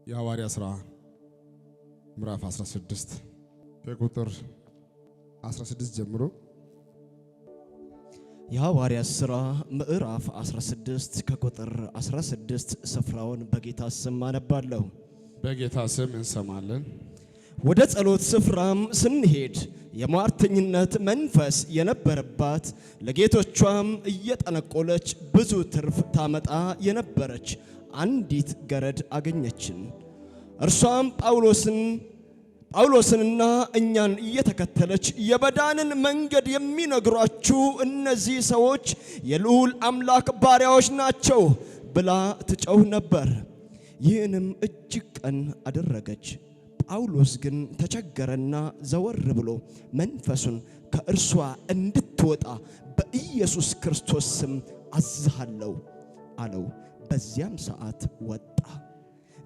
የሐዋርያ ሥራ ምዕራፍ 16 ከቁጥር 16 ጀምሮ የሐዋርያ ሥራ ምዕራፍ 16 ከቁጥር 16 ስፍራውን በጌታ ስም አነባለሁ። በጌታ ስም እንሰማለን። ወደ ጸሎት ስፍራም ስንሄድ የሟርተኝነት መንፈስ የነበረባት ለጌቶቿም እየጠነቆለች ብዙ ትርፍ ታመጣ የነበረች አንዲት ገረድ አገኘችን። እርሷም ጳውሎስንና እኛን እየተከተለች የመዳንን መንገድ የሚነግሯችሁ እነዚህ ሰዎች የልዑል አምላክ ባሪያዎች ናቸው ብላ ትጮህ ነበር። ይህንም እጅግ ቀን አደረገች። ጳውሎስ ግን ተቸገረና ዘወር ብሎ መንፈሱን ከእርሷ እንድትወጣ በኢየሱስ ክርስቶስ ስም አዝሃለሁ አለው። በዚያም ሰዓት ወጣ።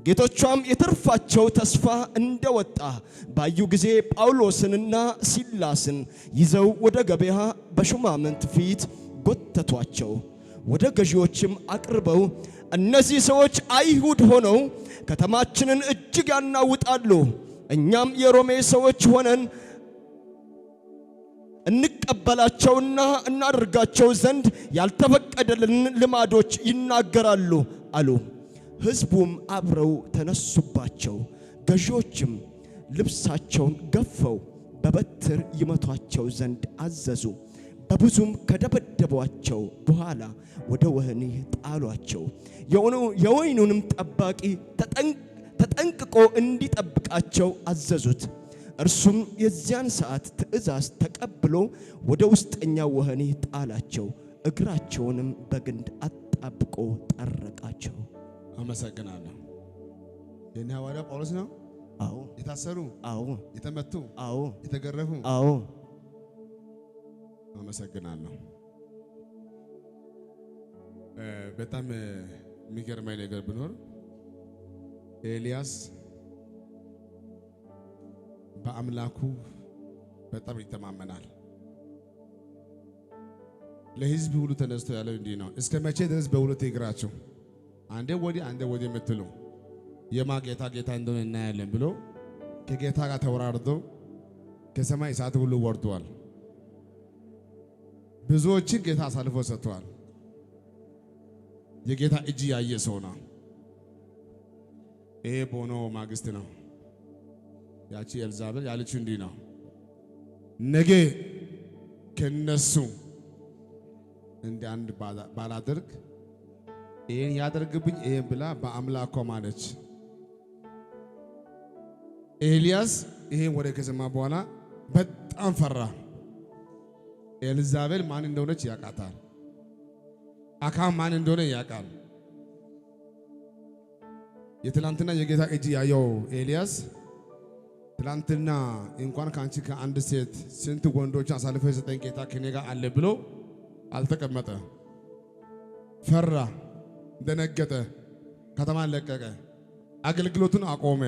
ጌቶቿም የትርፋቸው ተስፋ እንደወጣ ባዩ ጊዜ ጳውሎስንና ሲላስን ይዘው ወደ ገበያ በሹማምንት ፊት ጎተቷቸው። ወደ ገዢዎችም አቅርበው እነዚህ ሰዎች አይሁድ ሆነው ከተማችንን እጅግ ያናውጣሉ፣ እኛም የሮሜ ሰዎች ሆነን እንቀበላቸውና እናደርጋቸው ዘንድ ያልተፈቀደልን ልማዶች ይናገራሉ አሉ። ሕዝቡም አብረው ተነሱባቸው። ገዢዎችም ልብሳቸውን ገፈው በበትር ይመቷቸው ዘንድ አዘዙ። በብዙም ከደበደቧቸው በኋላ ወደ ወህኒ ጣሏቸው። የወይኑንም ጠባቂ ተጠንቅቆ እንዲጠብቃቸው አዘዙት። እርሱም የዚያን ሰዓት ትእዛዝ ተቀብሎ ወደ ውስጠኛው ወህኒ ጣላቸው። እግራቸውንም በግንድ አጣብቆ ጠረቃቸው። አመሰግናለሁ። የኔ ሐዋርያ ጳውሎስ ነው? አዎ። የታሰሩ? አዎ። የተመቱ? አዎ። የተገረፉ? አዎ። አመሰግናለሁ። በጣም የሚገርመኝ ነገር ቢኖር ኤልያስ በአምላኩ በጣም ይተማመናል። ለሕዝብ ሁሉ ተነስቶ ያለው እንዲህ ነው፣ እስከ መቼ ድረስ በሁለት እግራችሁ አንዴ ወዲህ አንዴ ወዲህ የምትሉ የማ ጌታ ጌታ እንደሆነ እናያለን ብሎ ከጌታ ጋር ተወራርዶ ከሰማይ እሳት ሁሉ ወርዷል። ብዙዎችን ጌታ አሳልፎ ሰጥቷል። የጌታ እጅ ያየ ሰው ነው። ይሄ ቦኖ ማግስት ነው። ያቺ ኤልዛቤል ያለችው እንዲህ ነው፣ ነገ ከነሱ እንደ አንድ ባላደርግ ይሄን ያደርግብኝ ይሄን ብላ በአምላኳ ማለች። ኤልያስ ይሄን ወደ ከሰማ በኋላ በጣም ፈራ። ኤልዛቤል ማን እንደሆነች ያውቃታል። አካብ ማን እንደሆነ ያውቃል። የትላንትና የጌታ እጅ ያየው ኤልያስ ትላንትና እንኳን ካንቺ ከአንድ ሴት ስንት ወንዶች አሳልፎ የሰጠኝ ጌታ ከኔ ጋር አለ ብሎ አልተቀመጠ። ፈራ፣ ደነገጠ፣ ከተማን ለቀቀ፣ አገልግሎቱን አቆመ።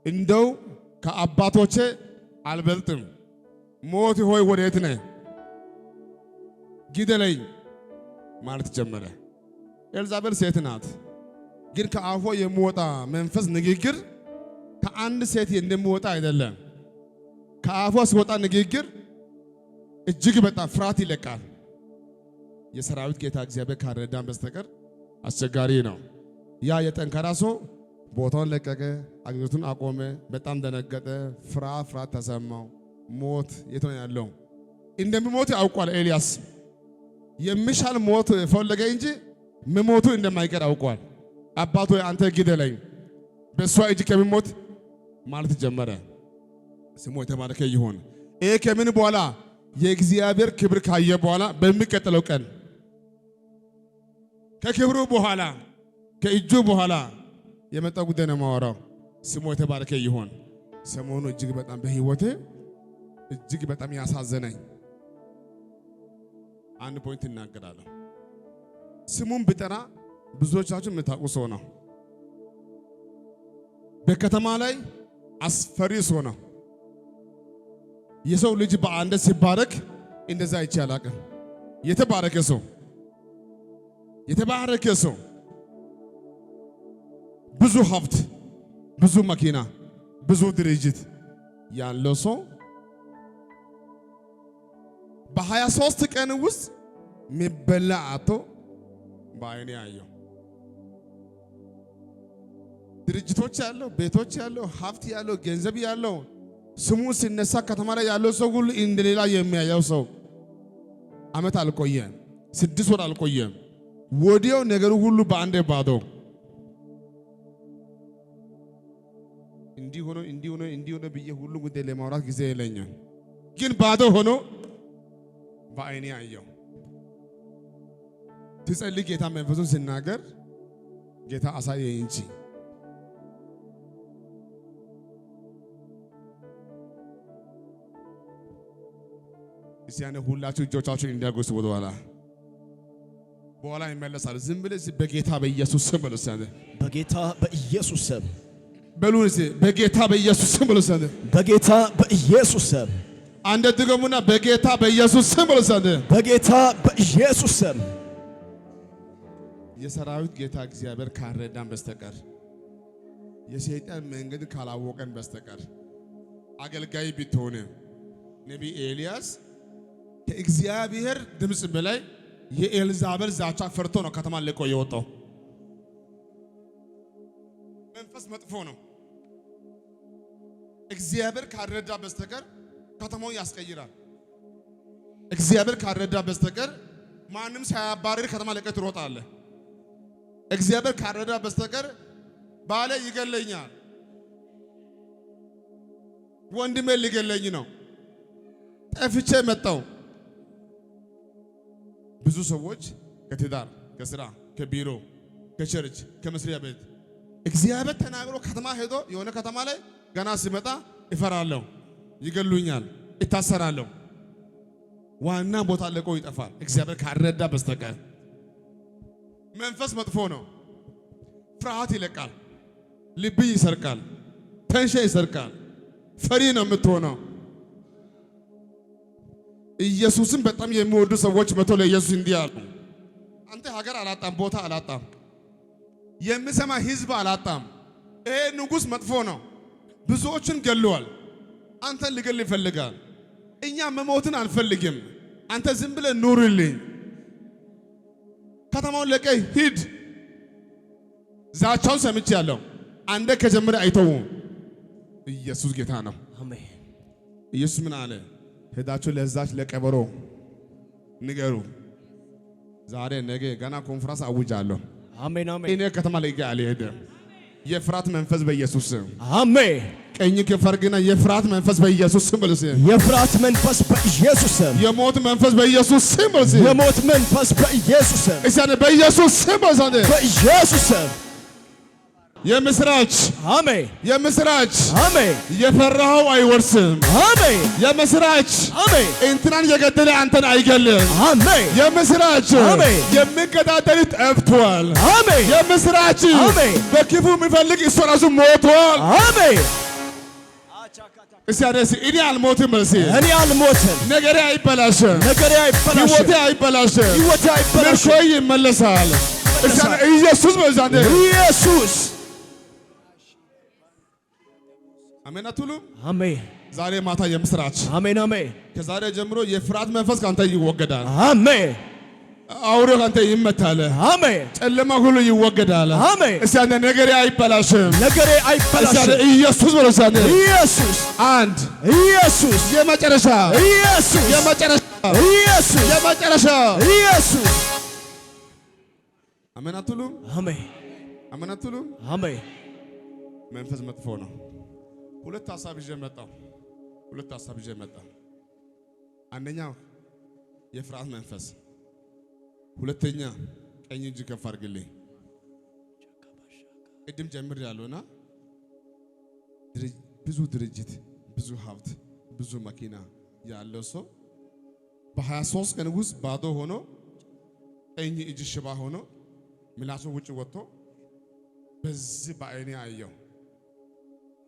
እንደው ከአባቶቼ አልበልጥም፣ ሞት ሆይ ወዴት ነህ? ግደለኝ ማለት ጀመረ። ኤልዛቤል ሴት ናት፣ ግን ከአፏ የሚወጣ መንፈስ ንግግር ከአንድ ሴት እንደሚወጣ አይደለም። ከአፏ ሲወጣ ንግግር እጅግ በጣም ፍርሃት ይለቃል። የሰራዊት ጌታ እግዚአብሔር ካረዳን በስተቀር አስቸጋሪ ነው። ያ የጠንካራ ሰው ቦታውን ለቀቀ፣ አገልግሎቱን አቆመ። በጣም ደነገጠ፣ ፍርሃት ተሰማው። ሞት የት ነው ያለው? እንደሚሞት ያውቋል ኤልያስ። የሚሻል ሞት ፈለገ እንጂ መሞቱ እንደማይቀር አውቋል። አባቶ አንተ ግደለኝ በሷ እጅ ከሚሞት ማለት ጀመረ። ስሙ የተባረከ ይሁን። ይሄ ከምን በኋላ የእግዚአብሔር ክብር ካየ በኋላ በሚቀጥለው ቀን ከክብሩ በኋላ ከእጁ በኋላ የመጣው ጉዳይ ነው የማወራው። ስሙ የተባረከ ይሁን። ሰሞኑ እጅግ በጣም በህይወቴ እጅግ በጣም ያሳዘነኝ አንድ ፖይንት እናገራለሁ። ስሙን ብጠራ ብዙዎቻችሁ የምታውቁ ሰው ነው። በከተማ ላይ አስፈሪ ሰው ነው። የሰው ልጅ በአንድ ሲባረክ እንደዛ አይቼ አላቅም። የተባረከ ሰው ብዙ ሀብት፣ ብዙ መኪና፣ ብዙ ድርጅት ያለው ሰው በ23 ቀን ውስጥ የሚበላ አቶ በዓይኔ አየሁ። ድርጅቶች ያለው፣ ቤቶች ያለው፣ ሀብት ያለው፣ ገንዘብ ያለው ስሙ ሲነሳ ከተማ ላይ ያለው ሰው ሁሉ እንደሌላ የሚያየው ሰው ዓመት አልቆየም፣ 6 ወር አልቆየም። ወዲያው ነገሩ ሁሉ በአንዴ ባዶ እንዲህ ሆኖ ብዬ ሁሉ ጉዳይ ለማውራት ጊዜ የለኝም። ግን ባዶ ሆኖ በዓይኔ አየሁ። ትጸልይ ጌታ መንፈሱን ሲናገር ጌታ አሳየኝ እንጂ እስያነ ሁላችሁ እጆቻችሁን እንዲያጎስ ወደኋላ በኋላ ይመለሳል። ዝም ብለህ በጌታ በኢየሱስ ስም በሉ። እስያነ በጌታ በኢየሱስ ስም በሉ። በጌታ በኢየሱስ ስም በሉ። በጌታ በኢየሱስ ስም አንድ ድገሙና በጌታ በኢየሱስ ስም በሉ። በጌታ በኢየሱስ ስም የሰራዊት ጌታ እግዚአብሔር ካረዳን በስተቀር የሰይጣን መንገድ ካላወቀን በስተቀር አገልጋይ ቢትሆን ነቢይ ኤልያስ ከእግዚአብሔር ድምፅ በላይ የኤልዛቤል ዛቻ ፈርቶ ነው ከተማ ለቆ የወጣው። መንፈስ መጥፎ ነው። እግዚአብሔር ካረዳ በስተቀር ከተማውን ያስቀይራል። እግዚአብሔር ካረዳ በስተቀር ማንም ሳያባርር ከተማ ለቀህ ትሮጣለህ። እግዚአብሔር ካረዳ በስተቀር ባለ ይገለኛል፣ ወንድሜ ሊገለኝ ነው፣ ጠፍቼ መጣው። ብዙ ሰዎች ከትዳር፣ ከስራ፣ ከቢሮ፣ ከቸርች፣ ከመስሪያ ቤት እግዚአብሔር ተናግሮ ከተማ ሄዶ የሆነ ከተማ ላይ ገና ሲመጣ ይፈራለሁ፣ ይገሉኛል፣ ይታሰራለሁ፣ ዋና ቦታ ለቆ ይጠፋል። እግዚአብሔር ካረዳ በስተቀር መንፈስ መጥፎ ነው። ፍርሃት ይለቃል፣ ልብ ይሰርቃል፣ ተንሸን ይሰርቃል። ፈሪ ነው የምትሆነው። ኢየሱስን በጣም የሚወዱ ሰዎች መቶ ለኢየሱስ እንዲህ አሉ፣ አንተ ሀገር አላጣም፣ ቦታ አላጣም፣ የሚሰማ ህዝብ አላጣም። ይሄ ንጉሥ መጥፎ ነው፣ ብዙዎችን ገለዋል፣ አንተን ሊገል ይፈልጋል። እኛ መሞትን አንፈልግም፣ አንተ ዝም ብለህ ኑርልኝ፣ ከተማውን ለቀህ ሂድ። ዛቻውን ሰምቻለሁ፣ አንደ ከጀመረ አይተውም። ኢየሱስ ጌታ ነው። አሜን። ኢየሱስ ምን አለ? ሄዳችሁ ለዛች ለቀበሮ ንገሩ፣ ዛሬ ነገ ገና ኮንፈረንስ አውጃለሁ። አሜን አሜን። እኔ ከተማ ላይ አልሄድም። የፍርሃት መንፈስ በኢየሱስ ስም አሜን። ቀኝ ከፈርግና የፍርሃት መንፈስ በኢየሱስ ስም በልስ። የፍርሃት መንፈስ በኢየሱስ ስም። የሞት መንፈስ በኢየሱስ ስም በልስ። የሞት መንፈስ በኢየሱስ ስም። እሳኔ በኢየሱስ ስም በልስ። በኢየሱስ ስም። የምስራች አሜን። የምስራች አሜን። የፈራኸው አይወርስም። አሜን። የምስራች አሜን። እንትናን የገደለ አንተን አይገልም። አሜን። የምስራች አሜን። የሚገዳደል ጠፍቷል። አሜን። የምስራች አሜን። በክፉ የሚፈልግ እሱ ራሱ ሞቷል። አሜን። እስያደስ እኔ አልሞትም። መልሲ እኔ አልሞትም። ነገሬ አይበላሽም። ነገሬ አይበላሽም። ሕይወቴ አይበላሽም። ሕይወቴ አይበላሽም። ምርኮዬ ይመለሳል። እስያደ ኢየሱስ በዛንደ ኢየሱስ አሜን አትሉም? አሜን። ዛሬ ማታ የምስራች አሜን አሜን። ከዛሬ ጀምሮ የፍርሃት መንፈስ ካንተ ይወገዳል። አሜን። አውሬው ካንተ ይመታል። አሜን። ጨለማ ሁሉ ይወገዳል። አሜን። እስያደ ነገሬ አይበላሽም። ነገሬ አይበላሽም። እስያደ ኢየሱስ በዛንደ ኢየሱስ አንድ ኢየሱስ የመጨረሻ ኢየሱስ የመጨረሻ ኢየሱስ የመጨረሻ ኢየሱስ አሜን አትሉም? አሜን አሜን አትሉም? አሜን። መንፈስ መጥፎ ነው። ሁለት ሐሳብ ይዤ መጣሁ። አንደኛው የፍርሃት መንፈስ፣ ሁለተኛ ቀኝ እጅ ከፍ አድርግልኝ። ቅድም ጀምሬያለሁና ብዙ ድርጅት፣ ብዙ ሀብት፣ ብዙ መኪና ያለው ሰው በ23 ቀን ውስጥ ባዶ ሆኖ ቀኝ እጅ ሽባ ሆኖ ምላሱ ውጭ ወጥቶ በዚህ በዓይኔ አየሁ።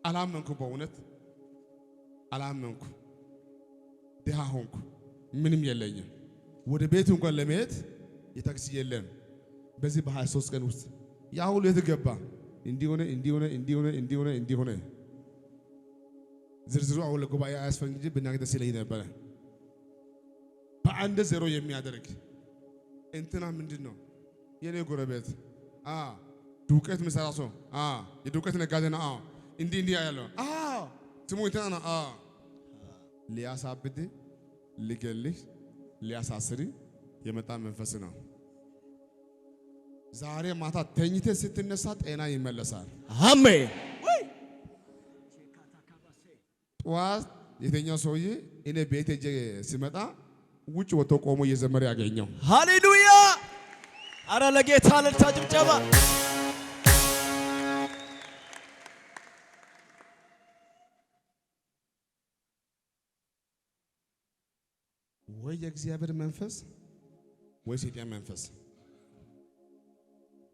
አላመንኩ፣ በእውነት አላመንኩ። ድሃ ሆንኩ፣ ምንም የለኝም። ወደ ቤት እንኳን ለመሄድ የታክሲ የለም። በዚህ በ23 ቀን ውስጥ ያ ሁሉ የት ገባ? እንዲሆነ ዝርዝሩ አሁን ለጉባኤ አያስፈልግ እንጂ ብናገር ደስ ይለኝ ነበር። በአንድ ዜሮ የሚያደርግ እንትና ምንድነው የኔ ጎረቤት ዱቄት ምሰራ ሰው የዱቄት ነጋዴ ነው። እንዲህ ያለው ስሙ እንትና ነው። ሊያሳብድ ሊገልህ ሊያሳስር የመጣ መንፈስ ነው። ዛሬ ማታ ተኝተ ስትነሳ ጤና ይመለሳል። አሜን። ጠዋት የተኛው ሰውዬ እኔ ቤት ሄጄ ሲመጣ ውጭ ወጥቶ ቆሞ እየዘመረ ያገኘው። ሃሌሉያ! አረ ለጌታ ለልታ ጭብጨባ። ወይ የእግዚአብሔር መንፈስ ወይ ሰይጣን መንፈስ።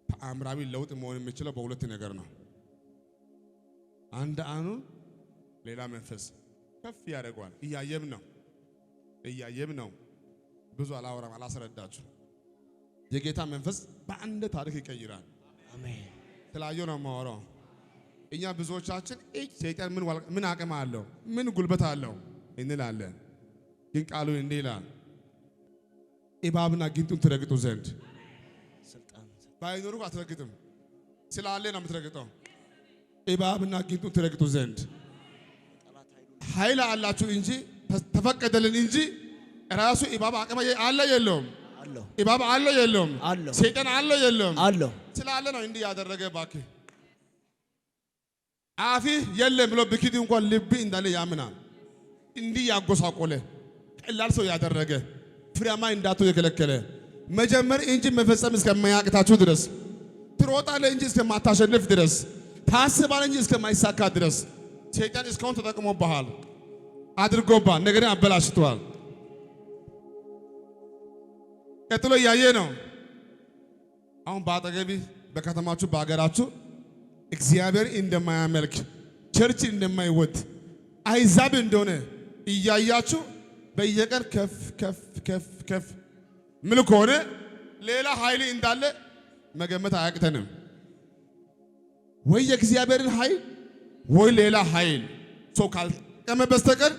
ተአምራዊ ለውጥ መሆን የሚችለው በሁለት ነገር ነው። አንድ ሌላ መንፈስ ከፍ ያደርገዋል። እያየም ነው። ብዙ አላወራም፣ አላስረዳችሁ። የጌታ መንፈስ በአንድ ታሪክ ይቀይራል። አሜን። ተላዩ ነው የማወራው። እኛ ብዙዎቻችን ሰይጣን ምን አቅም አለው ምን ጉልበት አለው እንላለን። ግን ቃሉ እንዲህ ይላል፣ እባብና ጊንጡን ትረግጡ ዘንድ ስልጣን ባይኖሩ አትረግጥም፣ ስላለ ነው የምትረግጠው። እባብና ጊንጡን ትረግጡ ዘንድ ኃይል አላችሁ እንጂ ተፈቀደልን እንጂ ራሱ እባብ አቅም አለ የለውም? እባብ አለ የለውም? ሰይጣን አለ የለውም? ስላለ ነው እንዲህ ያደረገ። እባክህ አፊ የለም ብሎ ብክድ እንኳን ልብ እንዳለ ያምናል። እንዲህ ያጎሳቆለ ቀላል ሰው ያደረገ ፍሬያማ እንዳትሆኑ የከለከለ መጀመር እንጂ መፈጸም እስከማያቅታችሁ ድረስ ትሮጣለህ እንጂ እስከማታሸንፍ ድረስ ታስባለህ እንጂ እስከማይሳካ ድረስ ሰይጣን እስካሁን ተጠቅሞብሃል፣ አድርጎብሃል፣ ነገርን አበላሽቷል። ቀጥሎ እያየ ነው። አሁን በአጠገቢ በከተማችሁ በአገራችሁ እግዚአብሔር እንደማያመልክ ቸርች እንደማይወድ አይዛብ እንደሆነ እያያችሁ በየቀን ከፍ ከፍ ከፍ ከፍ ምን ከሆነ ሌላ ኃይል እንዳለ መገመት አያቅተንም። ወይ የእግዚአብሔርን ኃይል ወይ ሌላ ኃይል ሰው ካልጠቀመ በስተቀር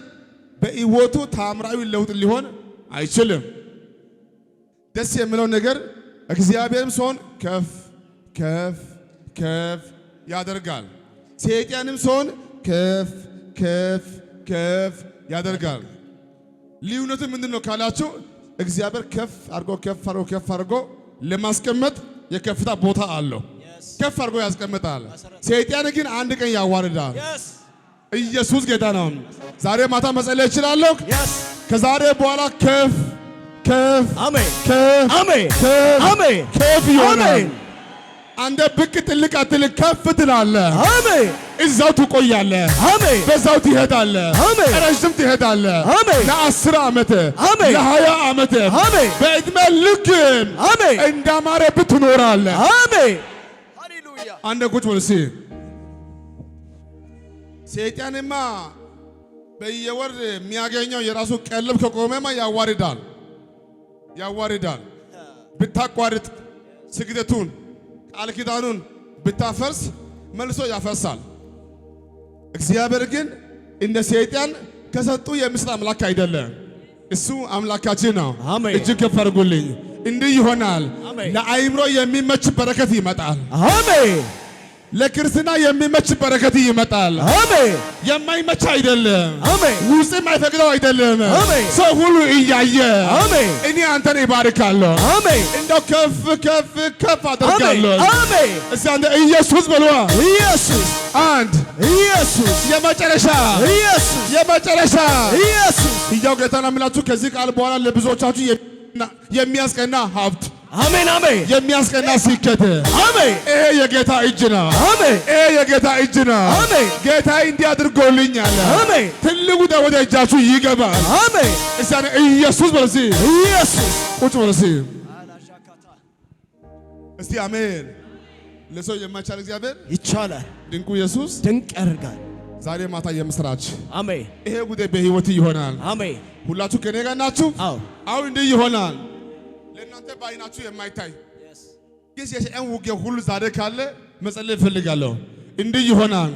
በሕይወቱ ታምራዊ ለውጥ ሊሆን አይችልም። ደስ የሚለው ነገር እግዚአብሔርም ሰውን ከፍ ከፍ ከፍ ያደርጋል፣ ሰይጣንም ሰውን ከፍ ከፍ ከፍ ያደርጋል። ልዩነቱ ምንድነው ካላችሁ እግዚአብሔር ከፍ አድርጎ ለማስቀመጥ የከፍታ ቦታ አለው። ከፍ አድርጎ ያስቀምጣል። ሰይጣን ግን አንድ ቀን ያዋርዳል። ኢየሱስ ጌታ ነው። ዛሬ ማታ መጸለይ እችላለሁ። ከዛሬ በኋላ ከፍ ከፍ አሜን ከፍ አሜን አሜን ከፍ ይሆናል። አንደ ብቅ ጥልቅ አትል ከፍ ትላለህ። አሜን። እዛው ትቆያለህ። አሜን። በዛው ትሄዳለህ። አሜን። ረጅም ትሄዳለህ። አሜን። ለ10 ዓመት አሜን፣ ለ20 ዓመት አሜን፣ በዕድሜ ልክ አሜን እንዳማረብህ ትኖራለህ። አሜን። ሃሌሉያ። አንደ ቁጭ በል እስኪ። ሰይጣንማ በየወር የሚያገኘው የራሱ ቀለብ ከቆመማ ያዋርዳል። ብታቋርጥ ስግደቱን ቃል ኪዳኑን ብታፈርስ መልሶ ያፈርሳል። እግዚአብሔር ግን እንደ ሰይጣን ከሰጡ የምስል አምላክ አይደለም። እሱ አምላካችን ነው። እጅግ ከፍ አድርጉልኝ። እንዲህ ይሆናል። ለአይምሮ የሚመች በረከት ይመጣል። አሜን። ለክርስትና የሚመች በረከት ይመጣል። አሜን። የማይመች አይደለም። አሜን። ውስጥ የማይፈቅደው አይደለም። አሜን። ሰው ሁሉ እያየ አሜን እኔ አንተን ይባርካለሁ። አሜን። እንደው ከፍ ከፍ ከፍ አደርጋለሁ። አሜን። እስቲ አንተ ኢየሱስ በሉዋ። ኢየሱስ አንድ ኢየሱስ የመጨረሻ ኢየሱስ የመጨረሻ ኢየሱስ። ይያው ጌታ ነው የምላችሁ ከዚህ ቃል በኋላ ለብዙዎቻችሁ የሚያስቀና ሀብት አሜን አሜን፣ የሚያስቀና ስኬት አሜን። ይሄ የጌታ እጅ ነው። አሜን። ይሄ የጌታ እጅ ነው። አሜን። ጌታ እንዲህ አድርጎልኛል። አሜን። ትልቁ ወደ እጃችሁ ይገባል። አሜን። እሳነ ኢየሱስ በለሲ ኢየሱስ ቁጭ በለሲ እስቲ አሜን። ለሰው የማይቻል እግዚአብሔር ይቻላል። ድንቁ ኢየሱስ ድንቅ ያደርጋል። ዛሬ ማታ የምስራች አሜን። ይሄ ጉዳይ በህይወት ይሆናል። አሜን። ሁላችሁ ከኔ ጋር ናችሁ? አዎ። አሁን እንዲህ ይሆናል። ለእናንተ በዓይናችሁ የማይታይ ግን የሰይጣን ውጊያ ሁሉ ዛሬ ካለ መጸለይ እፈልጋለሁ። እንዲህ ይሆናል።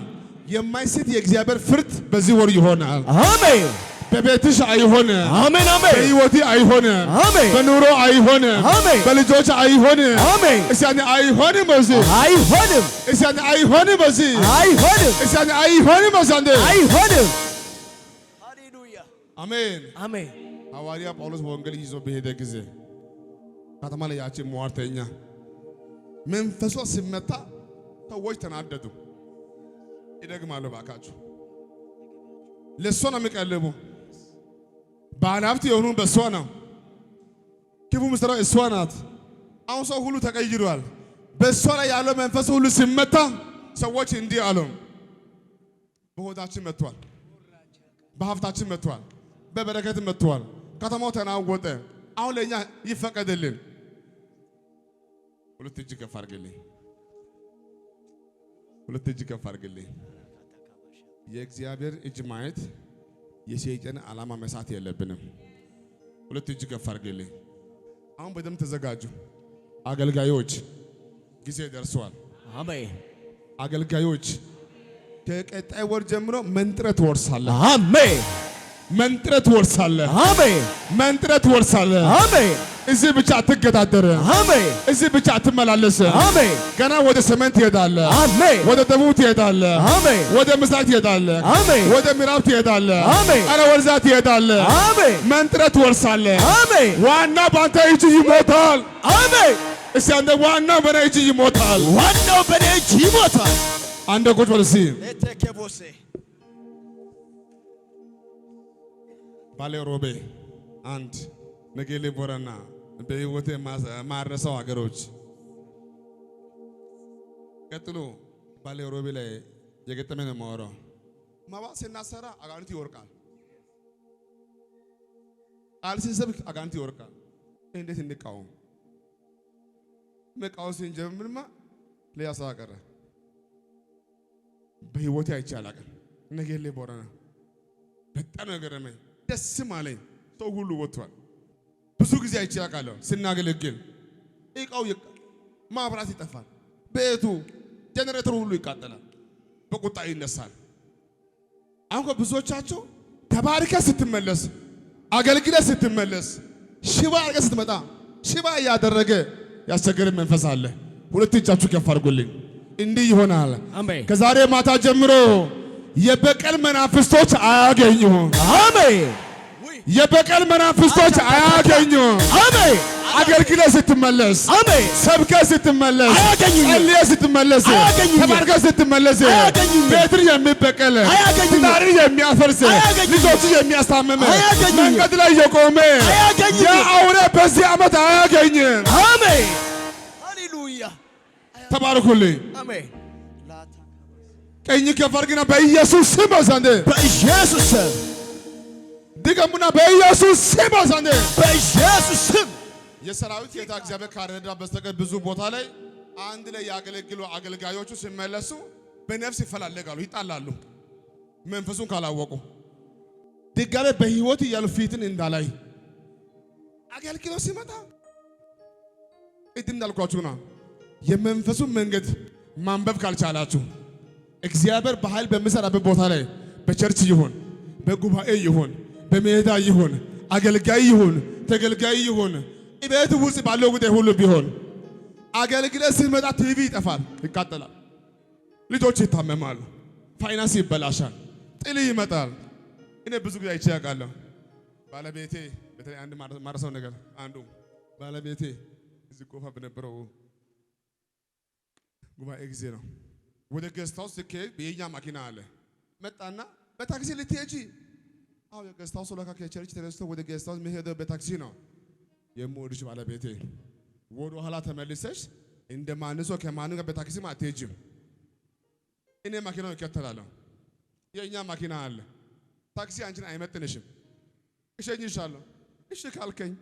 የማይስት የእግዚአብሔር ፍርድ በዚህ ወር ይሆናል። አሜን። በቤትሽ አይሆንም። አሜን አሜን። በሕይወቴ አይሆንም። አሜን። በኑሮ አይሆንም። አሜን። በልጆች አይሆንም። አሜን። እሳኔ አይሆንም። በዚህ አይሆንም። እሳኔ አይሆንም። በዚህ አይሆንም። እሳኔ አይሆንም። በዛንዴ አይሆንም። ሃሌሉያ አሜን አሜን። ሐዋርያ ጳውሎስ ወንጌል ይዞ በሄደ ጊዜ ከተማ ላይ ያቺ ሟርተኛ መንፈሷ ሲመታ ሰዎች ተናደዱ። ይደግማለሁ ባካችሁ። ለሷ ነው የሚቀልቡ። ባለሀብት የሆኑ በሷ ነው። ክፉ ምሰራው እሷ ናት። አሁን ሰው ሁሉ ተቀይሯል። በሷ ላይ ያለው መንፈስ ሁሉ ሲመታ ሰዎች እንዲህ አሉ፣ በሆዳችን መጥቷል፣ በሀብታችን መጥቷል፣ በበረከት መጥቷል። ከተማው ተናወጠ። አሁን ለኛ ይፈቀድልን። ሁለት እጅ ከፍ አድርግልኝ። ሁለት እጅ ከፍ አድርግልኝ። የእግዚአብሔር እጅ ማየት የሰይጣን ዓላማ መሳት የለብንም። ሁለት እጅ ከፍ አድርግልኝ። አሁን በደንብ ተዘጋጁ አገልጋዮች፣ ጊዜ ደርሷል። አሜን። አገልጋዮች ከቀጣይ ወር ጀምሮ መንጥረት ወርሳለህ። አሜን። መንጥረት ወርሳለህ። አሜን። መንጥረት ወርሳለህ። አሜን። እዚህ ብቻ አትገዳደርም። አሜን። እዚህ ብቻ አትመላለስም። አሜን። ገና ወደ ሰሜን ትሄዳለህ። አሜን። ወደ ደቡብ ትሄዳለህ። አሜን። ወደ ምስራቅ ትሄዳለህ። አሜን። ወደ ምዕራብ ትሄዳለህ። አሜን። ኧረ ወደዛ ትሄዳለህ። አሜን። መንጥረት ወርሳለህ። አሜን። ዋና ባንተ እጅ ይሞታል። አሜን። እስቲ አንተ ዋና በኔ እጅ ይሞታል። ዋናው በኔ እጅ ይሞታል። አንደ ቁጭ በል እስቲ። ለተከቦሴ ባሌ ሮቤ አንድ ነገሌ ቦረና በህይወቴ ማረሰው ሀገሮች ቀጥሎ ባሌ ሮቤ ላይ የገጠመ ነው የማወራው። መባ ስናሰራ አጋንንት ይወርቃል። ቃል ሲሰብክ አጋንንት ይወርቃል። እንዴት እንቃወም? መቃወም ስንጀምርማ ለያሳ ቀረ። በህይወቴ አይቼ አላውቅም። ነገሌ ቦረና በጣም ነው የገረመኝ። ደስም አለኝ። ሰው ሁሉ ወጥቷል። ብዙ ጊዜ አይቼ አውቃለሁ። ስናገለግል እቃው ማብራት ይጠፋል። ቤቱ ጀነሬተሩ ሁሉ ይቃጠላል። በቁጣ ይነሳል። አሁን ብዙዎቻቸው ተባርከ ስትመለስ፣ አገልግለ ስትመለስ፣ ሽባ አድርገህ ስትመጣ ሽባ እያደረገ ያስቸገረ መንፈስ አለ። ሁለት እጃችሁ ከፍ አድርጉልኝ። እንዲህ ይሆናል። አሜን። ከዛሬ ማታ ጀምሮ የበቀል መናፍስቶች አያገኙም። አሜን። የበቀል መናፍስቶች አያገኙም። አሜን። አገልግለህ ስትመለስ፣ አሜን። ሰብከህ ስትመለስ፣ አያገኙም። ጸልየህ ስትመለስ፣ አያገኙም። ተባርከህ ስትመለስ፣ አያገኙም። ቤትን የሚበቀል አያገኙም። ትዳርን የሚያፈርስ አያገኙም። ልጆችን የሚያስታምም አያገኙም። መንገድ ላይ የቆመ አያገኙም። የአውሬ በዚህ ዓመት አያገኝም። አሜን። ሃሌሉያ። ተባረኩልኝ። አሜን። ቀኝ ከፍ አድርግና በኢየሱስ ስም ዘንድ በኢየሱስ ስም ድገሙና በኢየሱስ ስም ዘንድ በኢየሱስ ስም የሰራዊት ጌታ እግዚአብሔር ካረዳ በስተቀር ብዙ ቦታ ላይ አንድ ላይ ያገለግሉ አገልጋዮቹ ሲመለሱ በነፍስ ይፈላለጋሉ፣ ይጣላሉ። መንፈሱን ካላወቁ ድጋሜ በህይወት እያሉ ፊትን እንዳላይ አገልግሎ ሲመጣ እንዳልኳችሁ ነው። የመንፈሱን መንገድ ማንበብ ካልቻላችሁ እግዚአብሔር በኃይል በሚሰራበት ቦታ ላይ በቸርች ይሁን፣ በጉባኤ ይሁን፣ በሜዳ ይሁን፣ አገልጋይ ይሁን፣ ተገልጋይ ይሁን፣ ቤት ውስጥ ባለው ጉዳይ ሁሉ ቢሆን አገልግሎት ሲመጣ ቲቪ ይጠፋል፣ ይቃጠላል፣ ልጆች ይታመማሉ፣ ፋይናንስ ይበላሻል፣ ጥል ይመጣል። እኔ ብዙ ጊዜ አይቼ ያውቃለሁ። ባለቤቴ በተለይ አንድ ማረሰው ነገር አንዱ ባለቤቴ እዚህ ጎፋ በነበረው ጉባኤ ጊዜ ነው። ወደ ገስታውስ ሲኬድ የኛ መኪና አለ መጣና በታክሲ ልትሄጂ? አዎ የገስታውስ ለካ ከቸርች ተነስቶ ወደ ገስታውስ መሄድ በታክሲ ነው። የምወድሽ ባለቤቴ ወደ ኋላ ተመልሰሽ እንደ ማንሶ ከማን ጋር በታክሲ አትሄጂም። እኔ መኪናው ይከተላለሁ። የኛ መኪና አለ። ታክሲ አንቺን አይመጥንሽም። እሸኝሻለሁ። እሺ ካልከኝ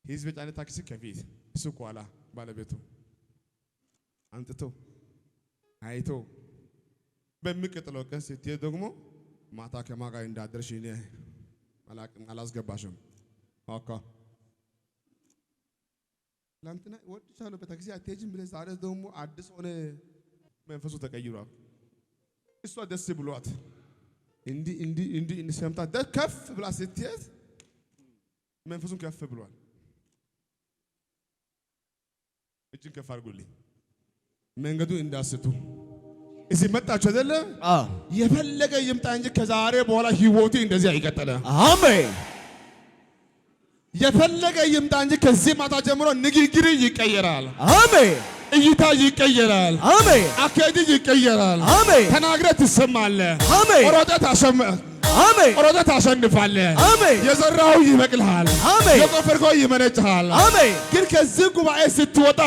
ህዝብ ጫነ ታክሲ ከፊት እሱ ኋላ ባለቤቱ አንጥቶ አይቶ በሚቀጥለው ቀን ስትሄድ ደግሞ ማታ ከማን ጋር እንዳደርሽ እኔ አላስገባሽም። ኦኬ ላንተና ወድቻለሁ በታክሲ አትሄጂም ብለህ ዛሬ ደግሞ አዲስ ሆነ መንፈሱ ተቀይሯል። እሷ ደስ ብሏት እንዲ ሰምታ ከፍ ብላ ስትሄድ መንፈሱን ከፍ ብሏል። እጅን ከፍ አድርጉልኝ። መንገዱ እንዳስቱ እዚህ መጣችሁ አይደለ? የፈለገ ይምጣ እንጂ ከዛሬ በኋላ ህይወቱ እንደዚህ አይቀጥልም። አሜን። የፈለገ ይምጣ እንጂ ከዚህ ማታ ጀምሮ ንግግር ይቀየራል። አሜን። እይታ ይቀየራል። አሜን። አካሄድ ይቀየራል። አሜን። ተናግረህ ትሰማለህ። አሜን። ሮጠህ ታሸንፋለህ። አሜን። የዘራኸው ይበቅልሃል። አሜን። የቆፈርከው ይመነጭሃል። አሜን። ግን ከዚህ ጉባኤ ስትወጣ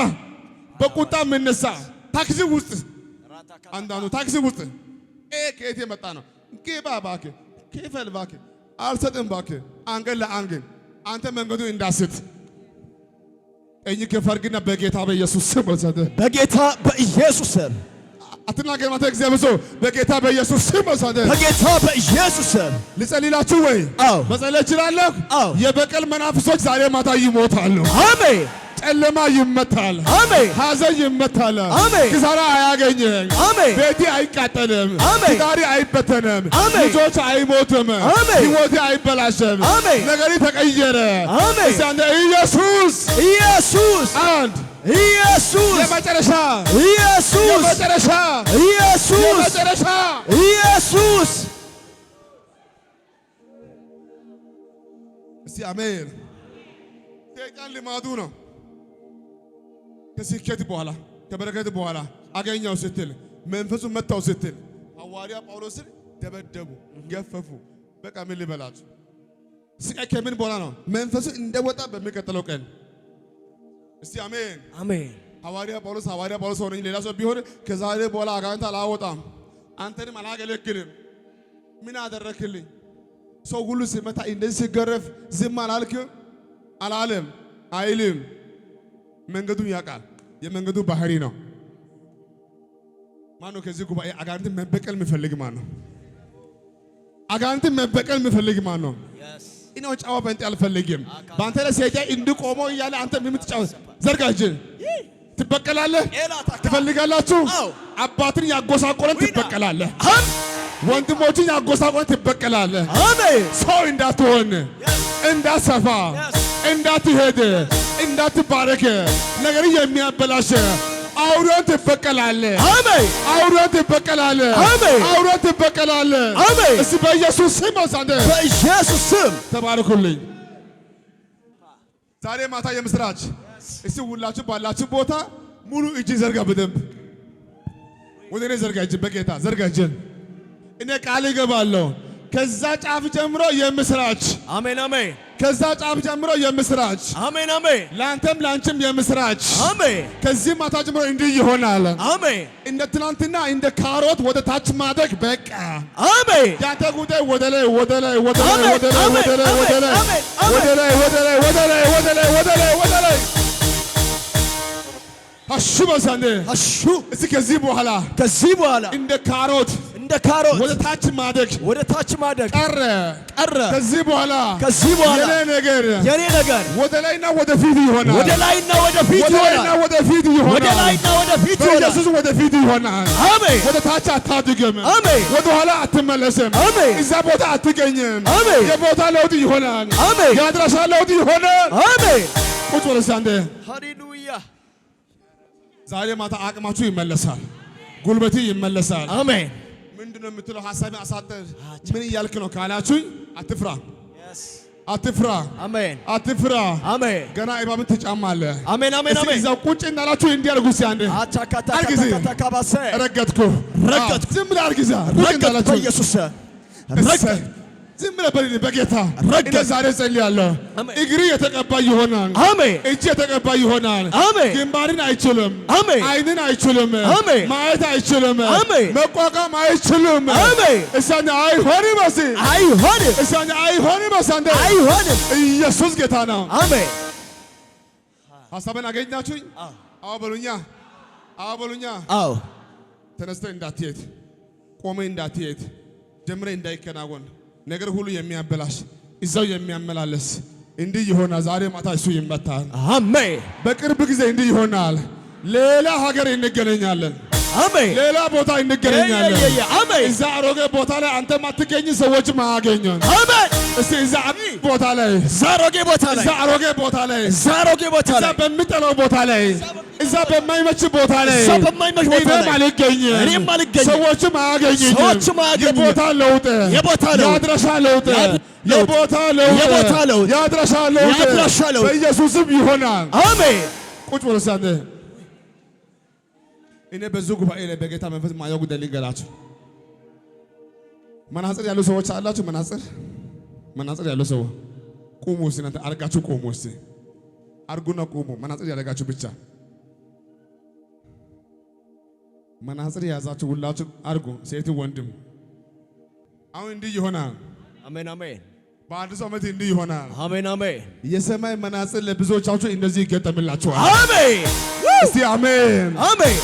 በቁጣ የምነሳ ታክሲ ውስጥ አንዳንዱ ታክሲ ውስጥ ከየት የመጣ ነው? ግባ እባክህ፣ ክፈል እባክህ፣ አልሰጥም እባክህ፣ አንገት ለአንገት አንተ መንገዱ እንዳስት እኝ ከፈርግና በጌታ በኢየሱስ ስም ወሰደ። በጌታ በኢየሱስ ስም አትናገር ማለት እግዚአብሔር ሰው በጌታ በኢየሱስ ስም ወሰደ። በጌታ በኢየሱስ ስም ልጸልላችሁ ወይ? አዎ መጸለይ እችላለሁ። የበቀል መናፍሶች ዛሬ ማታ ይሞታሉ። አሜን። ጨለማ ይመታል። አሜን። ሐዘን ይመታል። አሜን። ኪሳራ አያገኝም። አሜን። ቤቴ አይቃጠልም። አሜን። ትዳሪ አይበተንም። አሜን። ልጆች አይሞቱም። አሜን። ሕይወቴ አይበላሽም። አሜን። ነገሬ ተቀየረ። አሜን። እስቲ ኢየሱስ ኢየሱስ አንድ ኢየሱስ የመጨረሻ ኢየሱስ የመጨረሻ ኢየሱስ የመጨረሻ ኢየሱስ እስቲ አሜን። ሰይጣን ልማዱ ነው። ከስኬት በኋላ ከበረከት በኋላ አገኘው ስትል መንፈሱ መታው ስትል ሐዋርያ ጳውሎስን ደበደቡ፣ ገፈፉ። በቃ ምን ልበላችሁ? ስቃይ ከምን በኋላ ነው? መንፈሱ እንደወጣ በሚቀጥለው ቀን እስቲ አሜን አሜን። ሐዋርያ ጳውሎስ ሆነኝ ሌላ ሰው ቢሆን ከዛሬ በኋላ አጋንንት አላወጣም፣ አንተንም አላገለግልም። ምን አደረክልኝ? ሰው ሁሉ ሲመታ እንደዚህ ሲገረፍ ዝም አላልክም አላለም አይልም። መንገዱን ያውቃል። የመንገዱ ባህሪ ነው። ማነው ከዚህ ጉባኤ አጋንንትን መበቀል የሚፈልግ ማነው? አጋንንትን መበቀል የሚፈልግ ማነው? እኔው ጫዋ በእንት አልፈልግም። በአንተ ላይ ሰይጣን እንድቆመው እያለ አንተ የምትጫወት ዘርጋ እጅን ትበቀላለህ። ትፈልጋላችሁ? አባትን ያጎሳቆለን ትበቀላለህ። ወንድሞችን ያጎሳቆለን ትበቀላለህ። አሜን። ሰው እንዳትሆን፣ እንዳትሰፋ፣ እንዳትሄድ፣ እንዳትባረክ ነገር የሚያበላሽ አውሬውን ትበቀላለህ። አሜን። አውሬውን ትበቀላለህ። አሜን። አውሬውን ትበቀላለህ። አሜን። እስቲ በኢየሱስ ስም ወሳንደ በኢየሱስ ስም ተባረኩልኝ። ዛሬ ማታ የምስራች እስቲ ሁላችሁ ባላችሁ ቦታ ሙሉ እጅ ዘርጋ። በደንብ ወደ እኔ ዘርጋ እጅ፣ በጌታ ዘርጋ እጅ። እኔ ቃል እገባለሁ ከዛ ጫፍ ጀምሮ የምስራች። አሜን አሜን። ከዛ ጫፍ ጀምሮ የምስራች። አሜን አሜን። ላንተም ላንቺም የምስራች። አሜን። ከዚህ ማታ ጀምሮ እንዲህ ይሆናል። አሜን። እንደ ትናንትና እንደ ካሮት ወደ ታች ማደግ በቃ። አሜን። ያንተ ጉዳይ ወደ ላይ ወደ ላይ ወደ ላይ ወደ ላይ ወደ ላይ ወደ ላይ ወደ ላይ ወደ ላይ ወደ ላይ ወደ ላይ ወደ ላይ ወደ ላይ አሹ በሳንደ አሹ እስቲ ከዚህ በኋላ እንደ ካሮት ወደ ታች ማደግ ቀረ። ከዚህ በኋላ የኔ ነገር ወደ ላይና ወደ ፊት ይሆናል። በኢየሱስ ወደ ፊት ይሆናል። አሜን። ወደ ታች አታድግም። አሜን። ወደ ኋላ አትመለስም። አሜን። እዛ ቦታ አትገኝም። አሜን። የቦታ ለውጥ ይሆናል። አሜን። የአድራሻ ለውጥ ይሆናል። አሜን። ቁጭ ወደ ሳንደ ሃሌሉያ። ዛሬ ማታ አቅማችሁ ይመለሳል። ጉልበቴ ይመለሳል። አሜን። ምንድነው የምትለው? ሐሳብን አሳጠር። ምን እያልክ ነው ካላችሁኝ፣ አትፍራ አትፍራ። አሜን። አትፍራ። አሜን። ገና እባብን ትጫማለህ። አሜን አሜን አሜን። እዛው ቁጭ እንዳላችሁ እንዲያርጉ ሲያንደ አቻካታ ካባሰ ረገጥኩ ዝም ብለህ አርግዛ ቁጭ እንዳላችሁ በኢየሱስ ረገጥ ዝም ብለህ በጌታ ረገጥ። ዛሬ ጸልያለሁ። እግሪ የተቀባ ይሆናል። አሜን። እጅ የተቀባ ይሆናል። አሜን። ግንባርን አይችልም። አሜን። አይንን አይችልም። አሜን። ማየት አይችልም። አሜን። መቋቋም አይችልም። አሜን። እሳን አይሆንም። አይሆንም። እሳን አይሆንም። እሳን አይሆንም። ኢየሱስ ጌታ ነው። አሜን። ሐሳብን አገኛችሁኝ? አዎ በሉኛ። አዎ በሉኛ። አዎ። ተነስተህ እንዳትሄድ፣ ቆመህ እንዳትሄድ፣ ጀምረህ እንዳይከናወን ነገር ሁሉ የሚያበላሽ እዛው የሚያመላለስ እንዲህ ይሆናል። ዛሬ ማታ እሱ ይመታል። አሜን በቅርብ ጊዜ እንዲህ ይሆናል። ሌላ ሀገር እንገናኛለን። አሜን ሌላ ቦታ እንገናኛለን። አሜን እዛ አሮጌ ቦታ ላይ አንተ ማትገኝ ሰዎች ማያገኙን። አሜን እስቲ እዛ ቦታ ላይ ዛሮጌ ቦታ ላይ እዛ አሮጌ ቦታ ላይ ዛሮጌ ቦታ እዛ ላይ በሚጠላው ቦታ ላይ እዛ በማይመች ቦታ ላይ እዛ በማይመች ቦታ ላይ እኔም አልገኝም። ሰዎችም አያገኙኝም። ሰዎችም አያገኙኝም። የቦታ ለውጥ የአድራሻ ለውጥ የቦታ ለውጥ የአድራሻ ለውጥ በኢየሱስም ይሆናል። አሜን ቁጭ ብሎ ሳለ እኔ በዚህ ጉባኤ ላይ በጌታ መንፈስ ማየው ጉዳይ ልንገራችሁ። መናጽር ያሉ ሰዎች አላችሁ። መናጽር ያሉ ሰው ቁሙ። እስቲ እናንተ አርጋችሁ ቁሙ። እስቲ አርጉና ቁሙ። መናጽር ያደርጋችሁ ብቻ መናጽር የያዛችሁ ሁላችሁ አርጉ። ሴት ወንድም አሁን እንዲህ ይሆናል። አሜን አሜን በአዲስ ዓመት እንዲህ ይሆናል። አሜን አሜን የሰማይ መናጽር ለብዙዎቻችሁ እንደዚህ ይገጠምላችኋል። አሜን እስቲ አሜን አሜን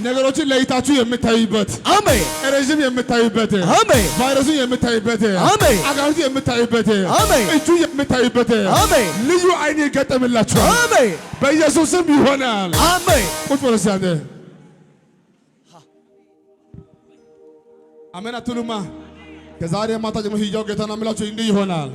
ነገሮችን ለይታችሁ የምታዩበት አሜን ረጅም የምታዩበት አሜን ቫይረሱን የምታዩበት አሜን አጋንንቱ የምታዩበት አሜን እጁ የምታዩበት አሜን ልዩ አይን ይገጠምላችኋል። አሜን በኢየሱስም ይሆናል። አሜን ቁጭ ብሎ ሲያደ አሜን አትሉማ? ከዛሬ ማታ ጀምሮ ህያው ጌታና ምላችሁ እንዲህ ይሆናል።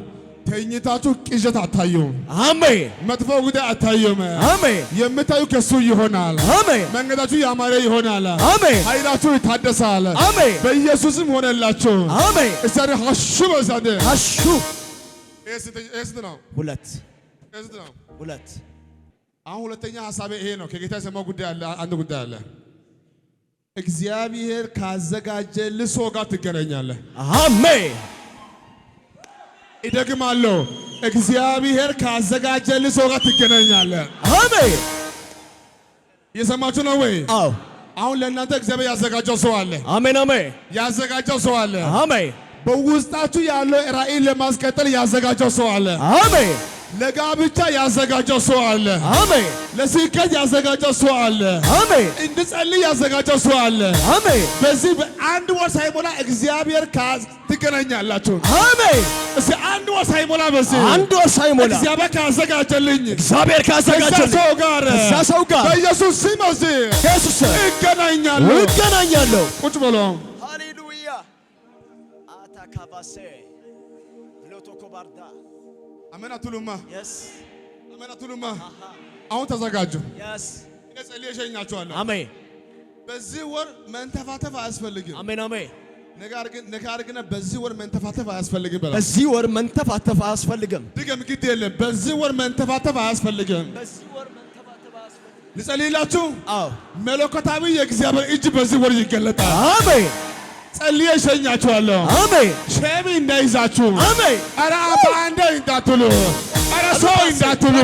ተኝታችሁ ቅዠት አታዩም። አሜን መጥፎ ጉዳይ አታዩም። አሜን የምታዩ ከሱ ይሆናል። አሜን መንገዳችሁ ያማረ ይሆናል። አሜን ኃይላችሁ ይታደሳል። አሜን በኢየሱስም ሆነላችሁ። አሜን እሳደ ሐሹ በዛደ ሐሹ እስት ነው ሁለት እስት ነው ሁለት አሁን ሁለተኛ ሐሳቤ ይሄ ነው። ከጌታ የሰማው ጉዳይ አለ። አንድ ጉዳይ አለ። እግዚአብሔር ካዘጋጀልህ ሰው ጋር ትገናኛለህ። አሜን ይደግማለሁ። እግዚአብሔር ካዘጋጀልህ ሰው ጋር ትገናኛለህ። አሜን የሰማችሁ ነው ወይ? አዎ አሁን ለእናንተ እግዚአብሔር ያዘጋጀው ሰው አለ። አሜን አሜን ያዘጋጀው ሰው አለ። አሜን በውስጣችሁ ያለው ራእይ ለማስቀጠል ያዘጋጀው ሰው አለ። አሜን ለጋብቻ ያዘጋጀው ሰው አለ። አሜን ለስኬት ያዘጋጀው ሰው አለ። አሜን እንድጸልይ ያዘጋጀው ሰው አለ። አሜን በዚህ በአንድ ወር ሳይሞላ እግዚአብሔር ትገናኛላችሁ። አሜን እስቲ አንድ ወር ሳይሞላ በዚህ አንድ ወር ሳይሞላ እግዚአብሔር ካዘጋጀልኝ ሰው ጋር በኢየሱስ ስም እዚህ ኢየሱስ እገናኛለሁ። ቁጭ በሉ። ሃሌሉያ አታካባሴ ሎቶኮባርዳ አሜን አትሉማ? yes አሜን አትሉማ? አሁን ተዘጋጁ። yes እኔ ጸልዬ እሸኛችኋለሁ። አሜን በዚህ ወር መንተፋተፍ አያስፈልግም። አሜን አሜን ነገር ግን በዚህ ወር መንተፋተፍ አያስፈልግም። በዚህ ወር መንተፋተፍ አያስፈልግም። ድገም፣ ግድ የለም። በዚህ ወር መንተፋተፍ አያስፈልግም። በዚህ ወር መንተፋተፍ አያስፈልግም። ልጸልይላችሁ። አዎ መለኮታዊ የእግዚአብሔር እጅ በዚህ ወር ይገለጣል። አሜን ጸልዬ እሸኛችኋለሁ። አሜን ሸሚ እንዳይዛችሁ። አሜን ኧረ አባ አንዴ እንዳትሉ፣ ኧረ ሰው እንዳትሉ።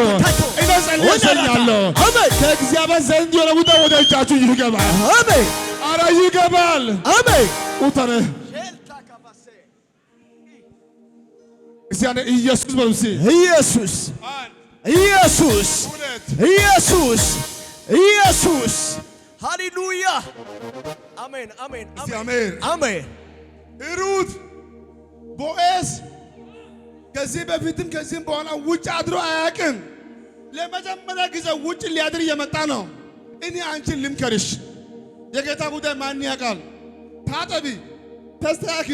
እኔ ጸልዬ እሸኛለሁ። አሜን ከእግዚአብሔር ዘንድ የሆነ ውጣ ወደ እጃችሁ ይገባል። አሜን ኧረ ይገባል። አሜን ኡተረ እስቲ አንዴ ኢየሱስ በሉ። እስቲ ኢየሱስ ኢየሱስ ኢየሱስ ኢየሱስ ሃሌሉያ አሜን አሜን አሜን አሜን። ሩት ቦዔዝ ከዚህ በፊትም ከዚህም በኋላ ውጭ አድሮ አያውቅም። ለመጀመሪያ ጊዜ ውጭ ሊያድር እየመጣ ነው። እኔ አንቺን ልምከርሽ፣ የጌታ ጉዳይ ማን ያውቃል? ታጠቢ፣ ተስተካኪ፣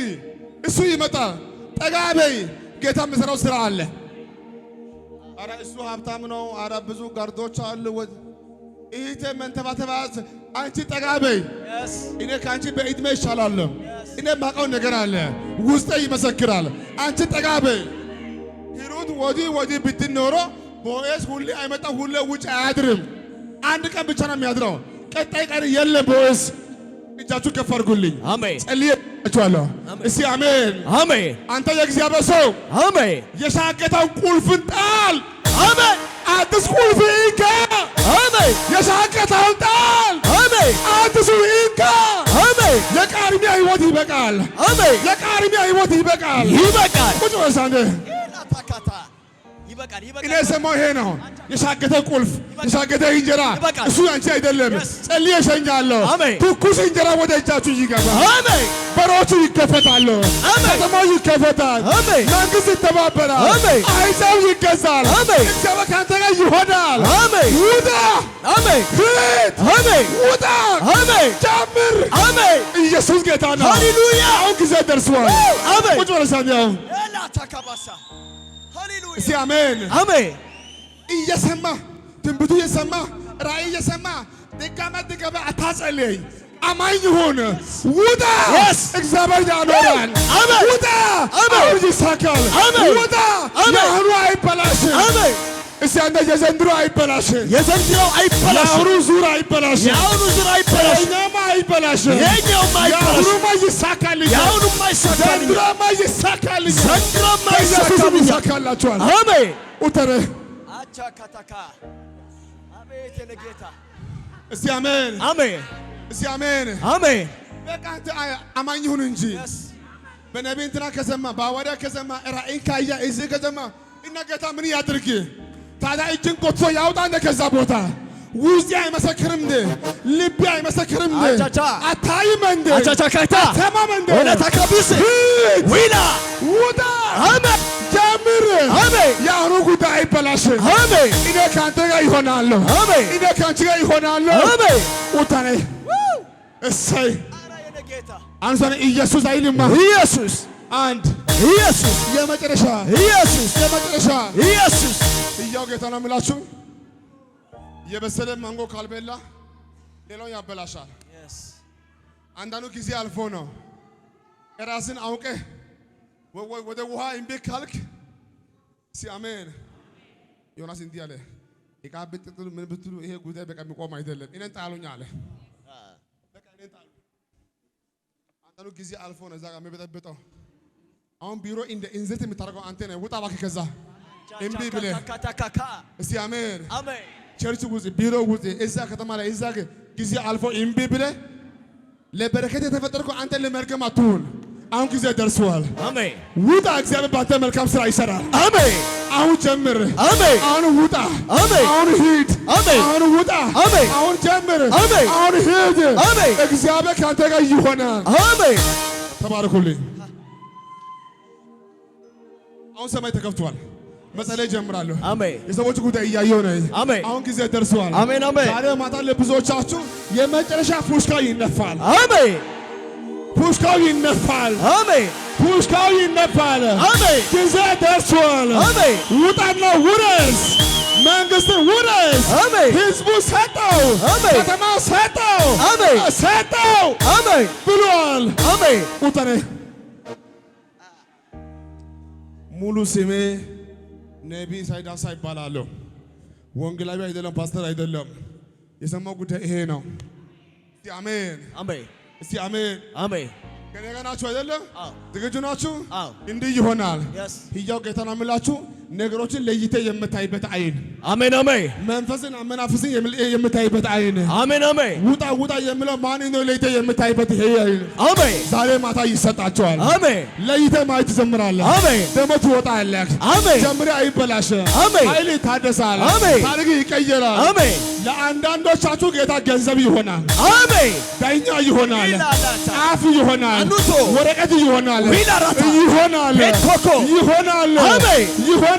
እሱ ይመጣል። ጠጋ በይ፣ ጌታ የሚሰራው ስራ አለ። አረ እሱ ሀብታም ነው። አረ ብዙ ጋርዶች አሉ። እህቴ መንተባተባት፣ አንቺ ጠጋ በይ። እኔ ከአንቺ በዕድሜ ይሻላለሁ። እኔ የማውቀው ነገር አለ፣ ውስጤ ይመሰክራል። አንቺ ጠጋ በይ። ሂሩት ወዲህ ብትኖሮ ቦዔዝ ሁሌ አይመጣም፣ ሁሌ ውጭ አያድርም። አንድ ቀን ብቻ ነው የሚያድረው። ቀጣይ ቀን የለም ቦዔዝ። እጃችሁ ከፍ አድርጉልኝ። አሜን ጸልያችኋለሁ። እስቲ አሜን አሜን። አንተ የእግዚአብሔር ሰው አሜን። የሻገታውን ቁልፍን ጣል። አሜን። አዲስ ቁልፍ እንካ። አሜን። የሻገታውን ጣል። አሜን። አዲሱ እንካ። አሜን። የቃርሚያ ሕይወት ይበቃል። አሜን። የቃርሚያ ሕይወት ይበቃል። ይበቃል። ቁጭ በል አንተ። ታካታ እኔ ሰማሁ ይሄ ነው የሻገተ ቁልፍ የሻገተ እንጀራ እሱ አንቺ አይደለም ጸልዬ እሸኛለሁ ትኩስ እንጀራ ወደ እጃችሁ ይገባል አሜን በሮቹ ይከፈታሉ ከተማው ይከፈታል መንግስት ይተባበራል አሕዛብ ይገዛል እግዚአብሔር ካንተ ጋር ይሆናል አሜን ውጣ አሜን ሂድ አሜን ውጣ አሜን ጨምር አሜን ኢየሱስ ጌታ ነው ሃሌሉያ አሁን ጊዜ ደርሷል አሜን ቁጭ በል ሳንያው ታካባሳ ሃሌሉያ እስቲ አሜን አሜን እየሰማ ትንቢቱ እየሰማ ራእይ እየሰማ ደጋማ አታጸልይ አማኝ ሁን ውጣ እግዚአብሔር ያኖራል አሜን ውጣ አሁን ይሳካል ውጣ የአሁኑ አይበላሽም አሜን እስቲ አንተ የዘንድሮ አይበላሽም የዘንድሮ አይበላሽም የአሁኑ ዙር አይበላሽም የአሁኑ ዙር አይበላሽም የኛውማ አይበላሽም የኛውማ አይበላሽም የአሁኑማ ይሳካል የአሁኑማ ይሳካል ዘንድሮማ ይሳካል ዘንድሮማ ይሳካላችኋል አሜን ኡተረ አቻ ካታካ አቤት የነጌታ እስቲ አሜን አሜን እስቲ አሜን አሜን በቃ አንተ አማኝ ሁን እንጂ በነቢይ እንትና ከሰማ በሐዋርያ ከሰማ ራእይን ካያ እዚህ ከሰማ እና ጌታ ምን ያድርግ ታዲያ እጅን ቆጥቶ ያውጣ እንደ ከዛ ቦታ ውስጤ አይመሰክርም እንደ ልቤ አይመሰክርም እንደ አታይም እንደ አቻቻካታ ተማም እንደ ወላ ተከብስ ዊላ ውጣ አሜን ጀምር አሜን ያሁኑ ጉዳይ አይበላሽም አሜን እኔ ካንተ ጋር ይሆናለሁ አሜን እኔ ካንቺ ጋር ይሆናለሁ አሜን ውጣኔ እሰይ አራ የነጌታ አንሰነ ኢየሱስ አይልማ ኢየሱስ አንድ ኢየሱስ የመጨረሻ ኢየሱስ የመጨረሻ ኢየሱስ ያው ጌታ ነው የምላችሁ የበሰለ ማንጎ ካልበላ ሌላው ያበላሻል አንዳንዱ ጊዜ አልፎ ነው ራስን አውቀህ ወደ ውሃ እምቢ ካልክ ሲ አሜን ዮናስ እንዲህ አለ ይቃብጥጥሉ ምን ብትሉ ይሄ ጉዳይ በቃ የሚቆም አይደለም እኔን ጣሉኝ አለ በቃ እኔን ጣሉ አንዳንዱ ጊዜ አልፎ ነው እዛ ጋር የሚበጠብጠው አሁን ቢሮ እንደ እንዝርት የምታደርገው አንተ ነህ ውጣ እባክህ ከዛ እምቢ ብለህ እስቲ አሜን አሜን ቸርች ውስጥ ቢሮ ውስጥ እዛ ከተማ ላይ እዛ ጊዜ አልፎ እምቢ ብለህ ለበረከት የተፈጠርከው አንተ ለመርገም አትሁን አሁን ጊዜ ደርሷል አሜን ውጣ እግዚአብሔር ባንተ መልካም ስራ ይሰራል አሜን አሁን ጀምር አሜን አሁን ውጣ አሜን አሁን ሂድ አሜን አሁን ውጣ አሜን አሁን ጀምር አሜን አሁን ሂድ አሜን እግዚአብሔር ካንተ ጋር ይሆናል አሜን ተባረኩልኝ አሁን ሰማይ ተከፍቷል መጸለይ ጀምራለሁ አሜን የሰዎች ጉዳይ እያየሁ ነው አሜን አሁን ጊዜ ደርሷል አሜን አሜን ዛሬ ማታ ለብዙዎቻችሁ የመጨረሻ ፉሽካው ይነፋል አሜን ፉሽካው ይነፋል አሜን ፉሽካው ይነፋል አሜን ጊዜ ደርሷል አሜን ውጣና ውረስ መንግስት ውረስ አሜን ህዝቡ ሰጠው አሜን ከተማ ሰጠው አሜን ሰጠው አሜን ብሏል አሜን ውጣኔ ሙሉ ስሜ ነቢይ ሳይዳሳ ይባላለሁ ወንጌላዊ አይደለም ፓስተር አይደለም የሰማው ጉዳይ ይሄ ነው እስቲ አሜን አሜን እስቲ አሜን አሜን ከኔ ጋር ናችሁ አይደለም ዝግጁ ናችሁ እንዲህ ይሆናል ሕያው ጌታ ነው የምላችሁ ነገሮችን ለይተ የምታይበት አይን አሜን አሜን መንፈስን መናፍስን የምታይበት አይን አሜን አሜን ውጣ ውጣ የሚለው ማን ነው ለይተ የምታይበት ይሄ አይን አሜን ዛሬ ማታ ይሰጣቸዋል አሜን ለይተ ማየት ትጀምራለህ አሜን ደሞ ትወጣለህ አሜን ጀምሬ አይበላሽም አሜን ኃይል ይታደሳል አሜን ታሪክ ይቀየራል አሜን ለአንዳንዶቻችሁ ጌታ ገንዘብ ይሆናል አሜን ዳኛ ይሆናል ጻፍ ይሆናል ወረቀት ይሆናል ይሆናል ይሆናል አሜን ይሆናል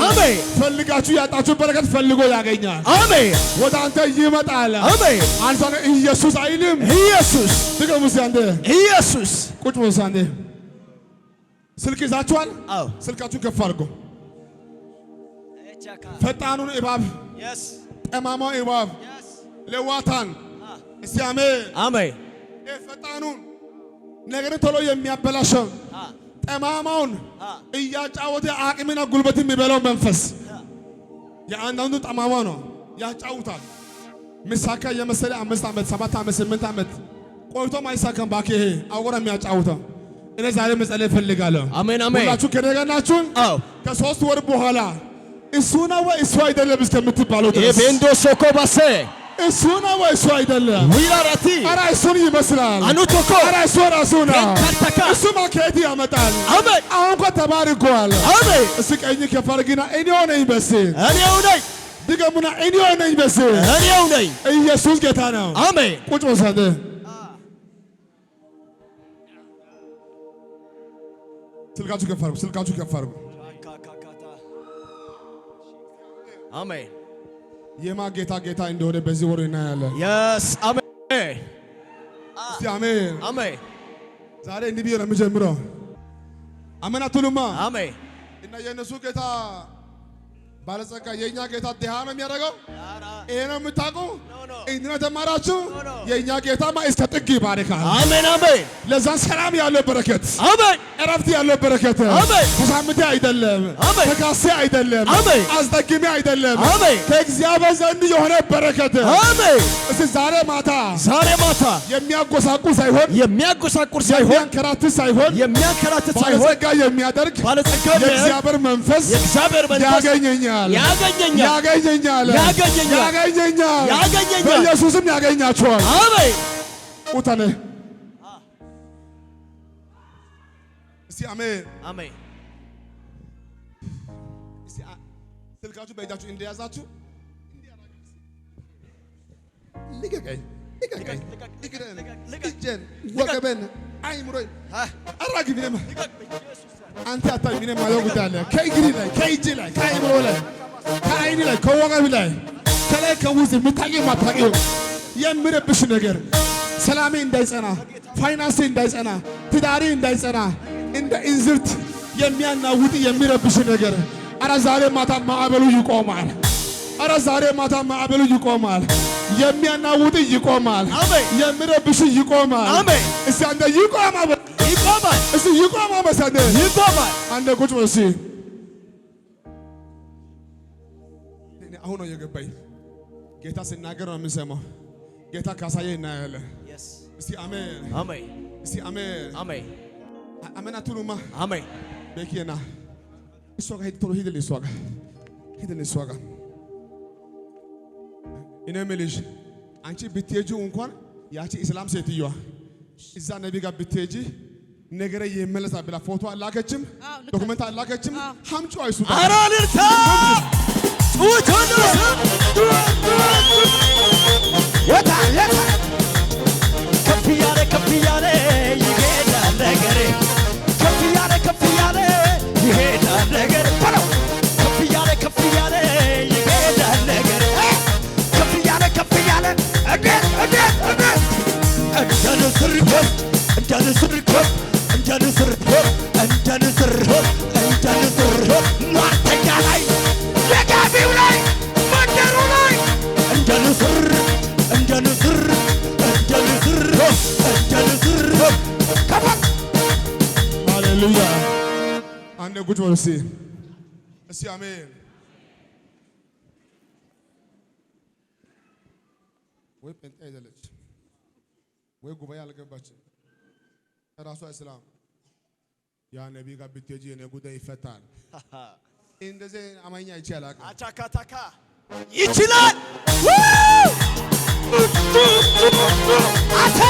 አሜን ፈልጋችሁ ያጣችሁ በረከት ፈልጎ ያገኛል አሜን ወደ አንተ ይመጣል አሜን አንተ ኢየሱስ አይልም ኢየሱስ ድገሙስ አንተ ኢየሱስ ቁጭ ብሉስ አንተ ስልክ ይዛችኋል አዎ ስልካችሁን ከፍ አድርጉ ፈጣኑን እባብ ጠማማው እባብ ለዋታን እስቲ አሜን አሜን ፈጣኑን ነገርን ቶሎ የሚያበላሸው ጠማማውን እያጫወተ አቅምና ጉልበት የሚበላው መንፈስ የአንዳንዱ ጠማማ ነው ያጫውታል ምሳካ የመሰለ 5 ዓመት 7 ዓመት 8 ዓመት ቆይቶ ማይሳካም ባክ ይሄ አወራ የሚያጫውተው እኔ ዛሬ መጸለይ ፈልጋለሁ አሜን አሜን ሁላችሁ ከኔ ጋር ናችሁ አዎ ከ3 ወር በኋላ እሱ ነው ወይ እሱ አይደለም እስከምትባለው ድረስ የቤንዶ ሶኮ ባሰ እሱ ነው ወይ እሱ አይደለም? ዊራራቲ ኧረ እሱን ይመስላል። አኑቶኮ ኧረ እሱ ራሱ ነው። እሱማ ከየት ያመጣል? አሜን አሁን እኮ ተባርኳል። አሜን እስኪ ቀኝ ከፍ አድርጊና እኔው ነኝ በስል እኔው ነኝ ድገሙና እኔው ነኝ በስል እኔው ነኝ። ኢየሱስ ጌታ ነው። አሜን ቁጭ ወሰደ ስልካችሁ ከፍ አድርጉ። ስልካችሁ ከፍ አድርጉ። አሜን የማ ጌታ ጌታ እንደሆነ በዚህ ወር እናያለን። የስ አሜን እስቲ አሜን አሜን። ዛሬ እንዲህ ብዬ ነው የምጀምረው። አሜን አትሉማ? አሜን እና የእነሱ ጌታ ባለጸጋ፣ የእኛ ጌታ ድሃ ነው የሚያደርገው። ይሄ ነው የምታውቁ? እንዲህ ነው ተማራችሁ? የእኛ ጌታማ እስከ ጥግ ይባርካል። አሜን አሜን። ለዛ ሰላም ያለው በረከት፣ አሜን እረፍት ያለው በረከት፣ አሜን ተሳምቴ አይደለም፣ አሜን ተካሴ አይደለም፣ አሜን አስጠግሜ አይደለም፣ አሜን ከእግዚአብሔር ዘንድ የሆነ በረከት። አሜን። እስቲ ዛሬ ማታ የሚያጎሳቁል ሳይሆን የሚያጎሳቁል ሳይሆን የሚያንከራትት ሳይሆን የሚያንከራትት ሳይሆን ባለጸጋ የሚያደርግ ባለጸጋ የእግዚአብሔር መንፈስ ያገኘኛል ያገኘኛል ያገኘኛል ያገኘኛል ያገኘኛል ያገኘኛል። በኢየሱስም ያገኛቸዋል። አሜን ቁጠነ እስቲ አሜን አሜን። እስቲ ስልካችሁ በእጃችሁ እንደያዛችሁ ልቀቀኝ ልቀቀኝ እጄን ወገቤን አይምሮኝ አራግፊ አንተ አታሚነ ማለው ጉዳይ አለ። ከእግሪ ላይ ከእጅ ላይ ከአይምሮ ላይ ከአይን ላይ ከወገብ ላይ ከላይ ከውስጥ የምታውቂው የማታውቂው የሚረብሽ ነገር ሰላሜ እንዳይጸና፣ ፋይናንሴ እንዳይጸና፣ ትዳሬ እንዳይጸና እንደ እንዝርት የሚያናውጥ የሚረብሽ ነገር አረ ዛሬ ማታ ማዕበሉ ይቆማል። አረ ዛሬ ማታ ማዕበሉ ይቆማል። የሚያናውጥ ይቆማል። የሚረብሽ ይቆማል። እስቲ አንተ ይቆማል ይቆማል። እስቲ ይቆማል መሰለ ይቆማል። አንተ ቁጭ በል እስቲ። አሁን ነው የገባኝ። ጌታ ሲናገር ነው የምንሰማው። ጌታ ካሳየ እናያለን። እስቲ አሜን አሜን። እስቲ አሜን አሜን አሜን አትሉማ? አሜን። ቤኪና እሷ ጋር ሂድ፣ ቶሎ ሂድልኝ፣ እሷ ጋር ሂድልኝ፣ እሷ ጋር እኔ የምልሽ አንቺ ብትሄጂው እንኳን ያቺ እስላም ሴትዮዋ እዛ ነቢ ጋር ብትሄጂ ነገረ ይመለሳል ብላ ፎቶ አላከችም፣ ዶክመንት አላከችም። ሀምጩ አይሱ አራልርታ ኡቶሎ ወታ ለታ ከፍ ያለ ይሄዳል ነገሬ ከፍ ያለ ይሄዳል ነገሬ ከፍ ያለ ይሄዳል ነገሬ ከፍ ያለ እንደ ንስር ሟርተኛ ላይ ደጋፊው ላይ መንደሩ ላይ እንደ ንስር ከፈት ሃሌሉያ። አንዴ ቁጭ በሉ እስቲ አሜን። ወይ ጴንጤ አይደለች ወይ ጉባኤ አልገባችም። ራሷ እስላም ያ ነቢ ጋር ብትሄጂ የኔ ጉዳይ ይፈታል። እንደዚህ አማኛ ይቻላል። አቻካታካ ይችላል። አታ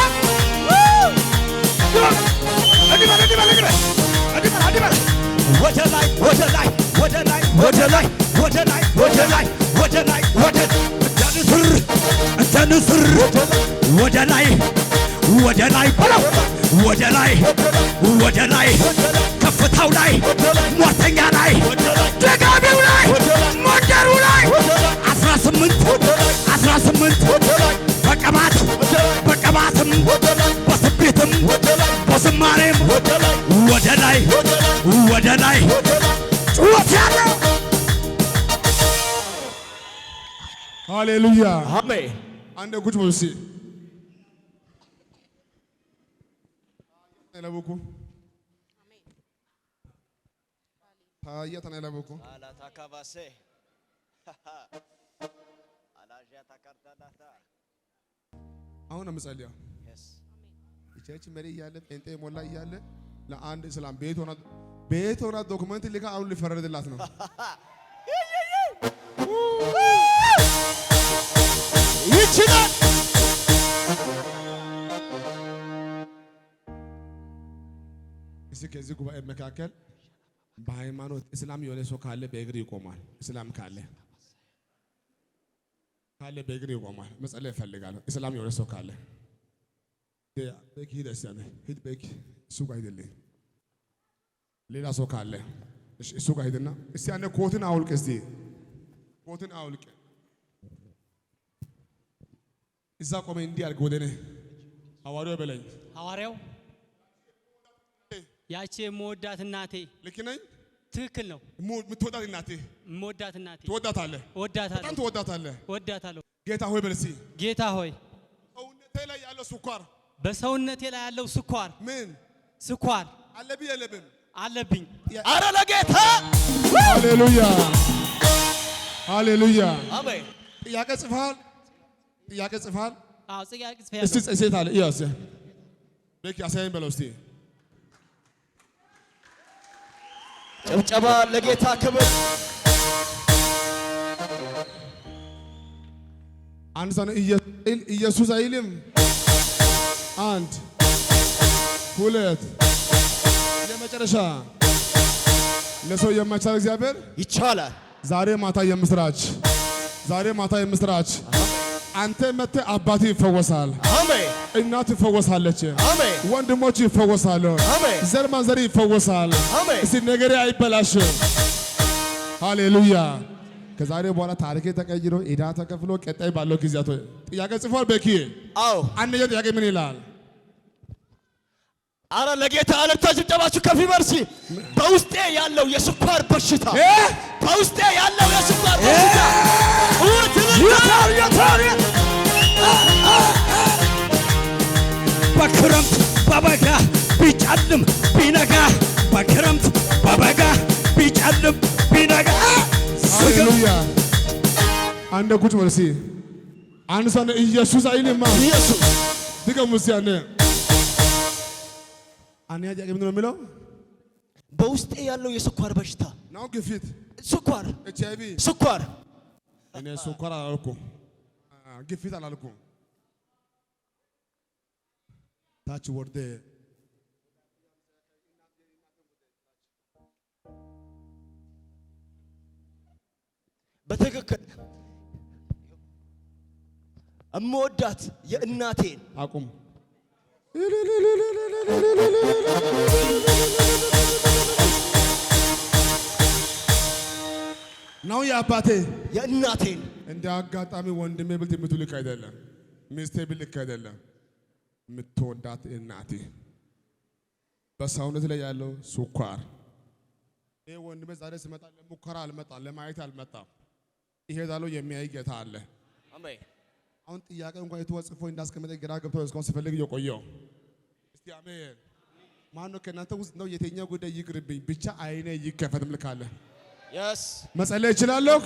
ወደ ላይ ከፍታው ላይ ሟርተኛ ላይ ደጋቢው ላይ መንደሩ ላይ 18 በቀባትም በስቤትም በዝማሬም ወደ ላይ ጩኸት ያለው ሃሌሉያ አሜን። አንዴ ቁጭ በሉ እስቲ ለቡኩ ታያ ተነለቡኩ አላታካባሴ አሁን ነው የምጸልየው። ቸርች መሪ እያለ ጴንጤ ሞላ እያለ ለአንድ እስላም ቤት ሆና ዶክመንት ልካ አሁን ሊፈረድላት ነው። ይችላል። እስኪ ከዚህ ጉባኤ መካከል በሃይማኖት እስላም የሆነ ሰው ካለ በእግር ይቆማል። እስላም ካለ በእግር ይቆማል። መጸለይ እፈልጋለሁ። እስላም የሆነ ሰው ካለ በቂ ሂድ በቂ እሱ ጋር ሂድልኝ። ሌላ ሰው ካለ እሱ ጋር ሂድና እስቲ አንተ ኮትን አውልቅ። እስቲ ኮትን አውልቅ። እዛ ቆመ እንዲህ አልክ ወደ እኔ ሐዋርያው በለኝ። ሐዋርያው ያቺ የምወዳት እናቴ ልክ ነኝ? ትክክል ነው። የምትወዳት እናቴ የምወዳት እናቴ ትወዳታለህ? በጣም ትወዳታለህ? እወዳታለሁ። ጌታ ሆይ በል እስቲ ጌታ ሆይ ሰውነቴ ላይ ያለው ስኳር በሰውነቴ ላይ ያለው ስኳር ምን ስኳር አለብኝ የለብም? አለብኝ። አረ ለጌታ ሃሌሉያ ሃሌሉያ። አሜን። ጥያቄ ጽፈሃል? አዎ ጥያቄ ጽፈሃል። እስቲ ሴት አለ ይያስ በቂ አሳየኝ በለው እስቲ። ጭብጨባ ለጌታ ክብር። አንድ ሰው ኢየሱስ አይልም? አንድ ሁለት የመጨረሻ ለሰው የማይቻል እግዚአብሔር ይቻላል። ዛሬ ማታ የምስራች አንተ መጥተህ አባት ይፈወሳል። አሜን። እናት ይፈወሳለች። አሜን። ወንድሞች ይፈወሳሉ። አሜን። ዘር ማንዘር ይፈወሳል። አሜን። እስቲ ነገሬ አይበላሽም። ሃሌሉያ። ከዛሬ በኋላ ታሪኬ ተቀይሮ ዕዳ ተከፍሎ ቀጣይ ባለው ጊዜያት ጥያቄ ጽፏል። በኪ አዎ። አንደኛ ጥያቄ ምን ይላል? አረ ለጌታ አለርታ ጭብጨባችሁ ከፍ ይበርሲ። በውስጤ ያለው የስኳር በሽታ በውስጤ ያለው የስኳር በሽታ በክረምት በበጋ ቢጨልም ቢነጋ በክረምት በበጋ ቢጨልም ቢነጋ ሃሌሉያ። አንደ ቁጭ በል እስኪ። አንድ ሰው ኢየሱስ አይልማ? ኢየሱስ ድገሙ እስኪ። አንደኛ ጥያቄ ምንድን ነው የሚለው? በውስጤ ያለው የስኳር በሽታ ነው። ግፊት፣ ስኳር፣ ኤችአይቪ፣ ስኳር። እኔ ስኳር አላልኩም፣ ግፊት አላልኩም። ታች ወርደ በትክክል እምወዳት የእናቴን አቁም። ነው የአባቴ የእናቴን እንደ አጋጣሚ ወንድሜ ብልት የምትልክ አይደለም፣ ሚስቴ ብልክ አይደለም። የምትወዳት እናቴ በሰውነት ላይ ያለው ስኳር። ይሄ ወንድሜ ዛሬ ሲመጣ ለሙከራ አልመጣም፣ ለማየት አልመጣም። ይሄዳለው የሚያይ ጌታ አለ። አሜን። አሁን ጥያቄ እንኳን የተወጽፎ እንዳስቀመጠ ግራ ገብቶ እስካሁን ሲፈልግ እየቆየው። እስቲ አሜን። ማነው ከእናንተ ውስጥ ነው የትኛው ጉዳይ ይቅርብኝ ብቻ አይኔ ይከፈት ምልካለ? የስ መጸለይ እችላለሁ።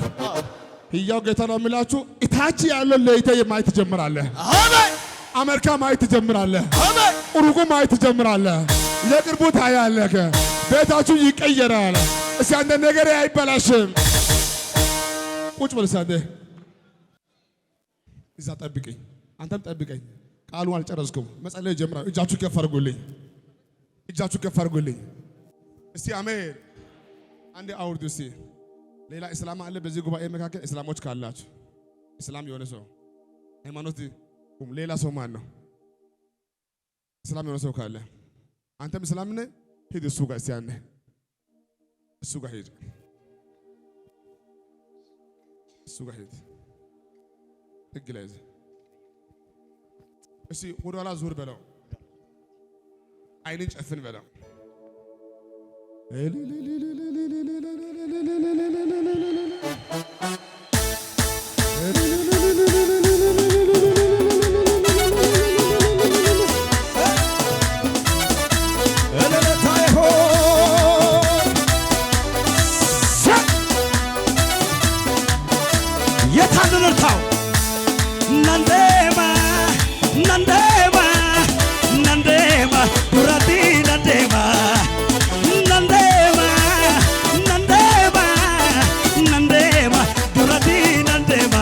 ሕያው ጌታ ነው የሚላችሁ። እታች ያለው ለይተ ማየት ትጀምራለህ። አሜን። አሜሪካ ማየት ትጀምራለህ። አሜን። ኡሩጉ ማየት ትጀምራለህ። የቅርቡ ታያለህ። ቤታችሁ ይቀየራል። እስቲ አንተ ነገር አይበላሽም። ቁጭ በል አንተ እዛ ጠብቀኝ፣ አንተም ጠብቀኝ። ቃሉን አልጨረስኩም። መጸለይ ጀምራለሁ። እጃችሁ ከፍ አድርጉልኝ፣ እስቲ አሜን። አንዴ አውርዱ እስቲ። ሌላ እስላም አለ በዚህ ጉባኤ መካከል? እስላሞች ካላችሁ እስላም የሆነ ሰው ሃይማኖት ሌላ ሰው ማን ነው? እስላም የሆነ ሰው ካለ አንተም እስላም ነህ፣ ሂድ እሱ ጋር እስቲ አንዴ እሱ ጋር ሂድ፣ ጥግ ላይ እስቲ ወደ ኋላ ዙር በለው፣ አይንን ጨፍን በለው። የታንርታው ናንዴማ ናንዴማ ናንዴማ ዱራቲ ናንዴማ ናንዴማ ናንዴማ ናንዴማ ዱራቲ ናንዴማ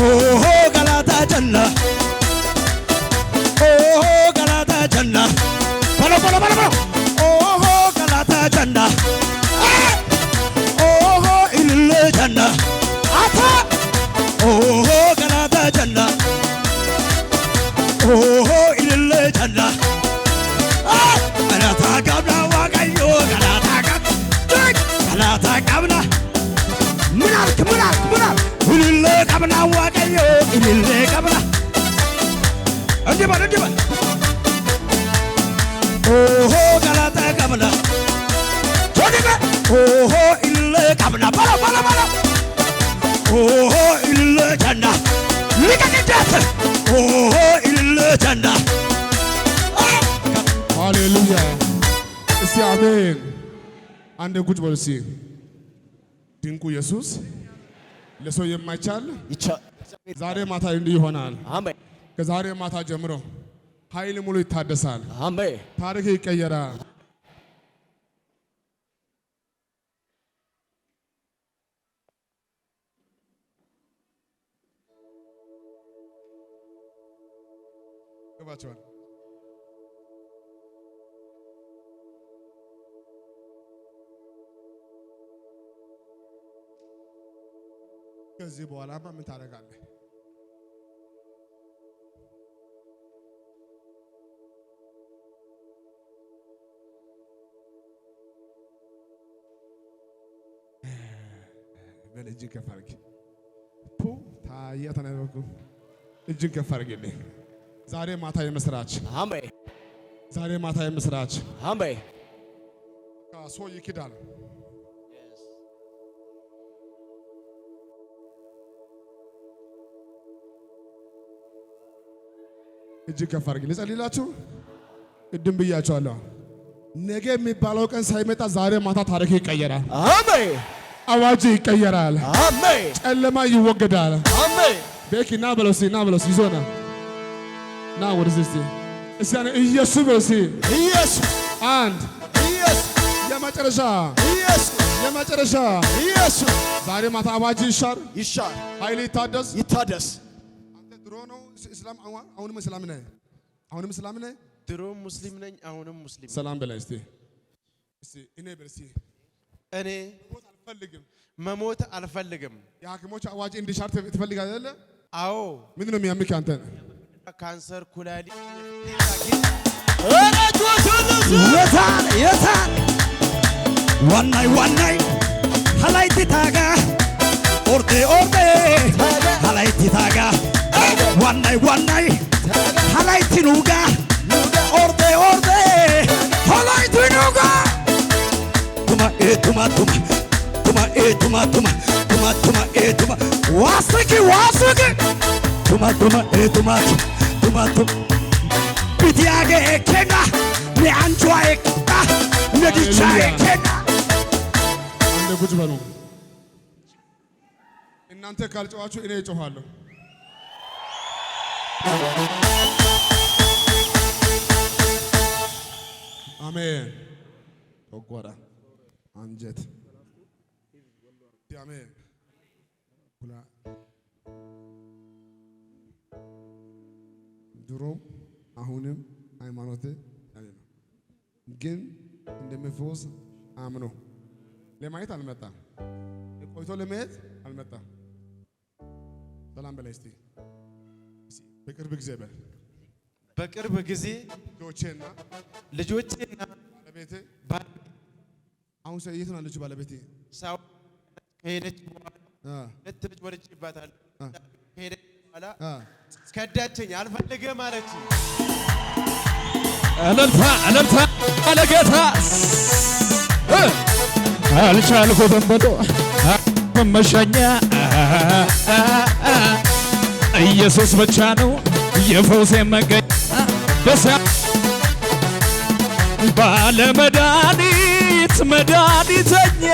ኦሆ ገላታ ጀና ኦሆ ገላታ ጀና በሎ ኦሆ ገላታ ጀና ኦሆ ኢልል ጀና አታ ኦሆ ገላታ ጀና ኦሆ ኢልል ጀና ገላታ ቀብና ዋቀዮ ገላታ ቀብና ምን አልክ ኢልል ቀብና ዋቀዮ ኢልል ቀብና እንዲህ በል ኦሆ ገላታ ቀብና ቶዲበ ኦሆ ኢልል ቀብና በሎ ኦሆ ኢልል ጀና ልቀቅዳት ኦሆ ኢልል ጀና ሃሌሉያ እስቲ አሜን። አንድ ቁጭ በሉ እስቲ። ድንቁ ኢየሱስ ለሰው የማይቻል ዛሬ ማታ እንዲህ ይሆናል። አሜን። ከዛሬ ማታ ጀምሮ ኃይል ሙሉ ይታደሳል። አሜን። ታሪክ ይቀየራል። ገባችኋል? ከዚህ በኋላማ ምን ታደርጋለህ? በል እጅን ከፍ አድርግ። ታያ ተነበኩ። እጅን ከፍ አድርግልኝ። ዛሬ ማታ የምስራች። አሜን። ዛሬ ማታ የምስራች። አሜን። ሰው ይክዳል። እጅግ ከፍ አድርጊ። ልጸልይላችሁ። ቅድም ብያችኋለሁ። ነገ የሚባለው ቀን ሳይመጣ ዛሬ ማታ ታሪክ ይቀየራል። አሜን። አዋጅ ይቀየራል። አሜን። ጨለማ ይወገዳል። አሜን። ቤኪ ና በለሲ ይዞና ና ወደዚህ እስቲ ኢየሱስ በለሲ ኢየሱስ አንድ ኢየሱስ የመጨረሻ ኢየሱስ ዛሬ ማታ አዋጅ ይሻር ኃይል ይታደስ። አንተ ድሮ ነው እስላም አሁንም እስላም ነህ? ድሮ ሙስሊም ነኝ፣ አሁንም ሙስሊም። ሰላም በላይ እስቲ እኔ በለሲ እኔ መሞት አልፈልግም። የሐኪሞች አዋጅ እንዲሻር ትፈልጋለህ አይደለ? አዎ። ምንድን ነው የሚያምክ አንተ? ካንሰር፣ ኩላሊት የታን ዋናይ ሀላይቲ ታጋ ኦርዴ ሀላይቲ ታጋ ዋናይ ሀላይቲ ኑጋ ኦርዴ ሀላይቲ ኑጋ ቱማ ዋስቂ ቱማ ቢቲያጌ ኤኬና ኒአንቿ ኤኬና ነዲቻ ኤኬና አንድ ጉጅ በሉ። እናንተ ካልጮኻችሁ እኔ እጮኻለሁ። አሜን። ጨጓራ፣ አንጀት አሜን። ድሮም አሁንም ሃይማኖት ግን እንደሚፈወስ አምኖ ለማየት አልመጣም። ቆይቶ ለማየት አልመጣም። ሰላም በላይ እስቲ በቅርብ ጊዜ በል። በቅርብ ጊዜ ልጆቼና ባለቤቴ አሁን የት ነው ያለችው? ባለቤቴ ሳው ከሄደች በኋላ ሁለት ልጅ ወልጄባታለሁ። ከሄደች በኋላ ከዳችኝ፣ አልፈልግም አለች። እልልታ ለጌታ አልቻልኩትም ብሎ መመሸኛ ኢየሱስ ብቻ ነው የፈውሴ መገኛ ባለመድኃኒት መድኃኒተኛ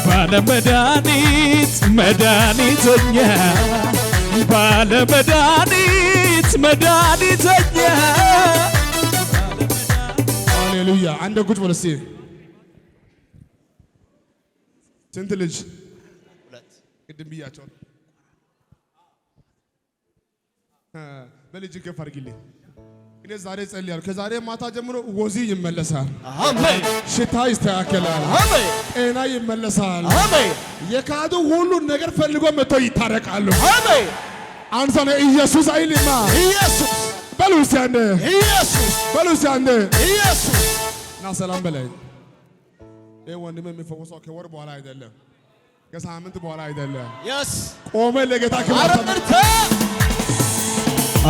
ባለመድኃኒት መድኃኒተኛ ባለመድኃኒት መድኃኒተኛ ሃሌሉያ። አንድ ቁጭ በል እስቲ። ስንት ልጅ? ቅድም ብያቸው በልጅ ከፍ አድርጊልኝ። እኔ ዛሬ ጸልያለሁ። ከዛሬ ማታ ጀምሮ ወዚ ይመለሳል። አሜን። ሽታ ይስተካከላል። አሜን። ጤና ይመለሳል። አሜን። የካዱ ሁሉ ነገር ፈልጎ መጥቶ ይታረቃሉ። አሜን። አንሳነ ኢየሱስ አይልማ ኢየሱስ በሉ እስቲ አንዴ ኢየሱስ በሉ እስቲ አንዴ ኢየሱስ ና ሰላም በላይ። ይሄ ወንድም የሚፈወሰው ከወር በኋላ አይደለም፣ ከሳምንት በኋላ አይደለም። የስ ቆመ ለጌታ ክብር አረምርተ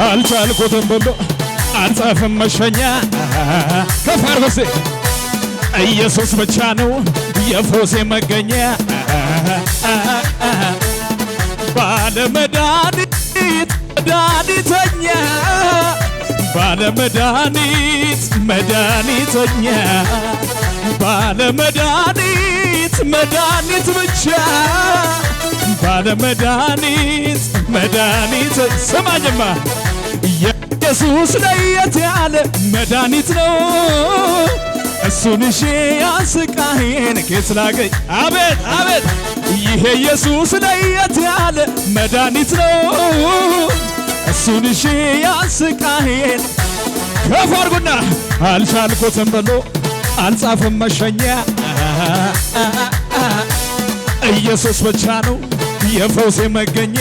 አልቻልኩትም ብሎ አልጻፍም መሸኛ ከፋር በሴ ኢየሱስ ብቻ ነው የፎሴ መገኛ ባለመድኃኒት መድኃኒተኛ ባለመድኃኒት መድኃኒተኛ ባለመድኃኒት መድኃኒት ብቻ ባለመድኃኒት መድኃኒት ስማኝማ ኢየሱስ ለየት ያለ መድኃኒት ነው። እሱን እሺ ያስቃዬን ኬት ላገኝ አቤት አቤት ይሄ ኢየሱስ ለየት ያለ መድኃኒት ነው። እሱን እሺ ያስቃዬን ከፍ አድርጉና አልቻልኩትም ብሎ አልጻፍም መሸኛ ኢየሱስ ብቻ ነው የፈውሴ መገኛ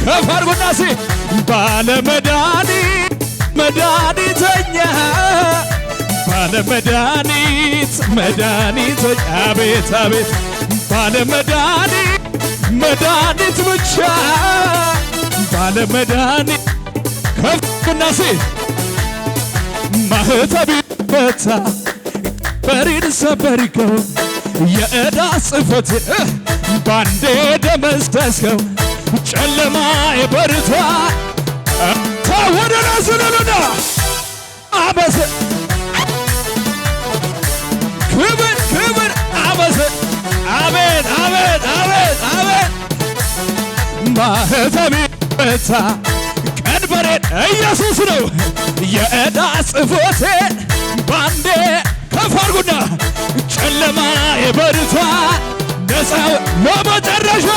ከፍ አድርጉና ሲ ባለመድኃኒት መድኃኒተኛ ባለመድኃኒት መድኃኒተኛ አቤት አቤት ባለመድኃኒት መድኃኒት ብቻ ባለመድኃኒት ከፍ አድርጉና ሲ ማህተቤ ፈታ በሪን ሰበርከው የዕዳ ጽሕፈት ባንዴ ደመሰስከው ጨለማ የበርታ ወደ ናስለሉና አበሰ ክብር ክብር አበሰ አቤት አቤት አቤት አቤት ማህተቤ ፈታ ቀንበሬን ኢየሱስ ነው የዕዳ ጽሕፈቴን ባንዴ ከፍ አድርጉና ጨለማ የበርታ ነፃ ለመጨረሻ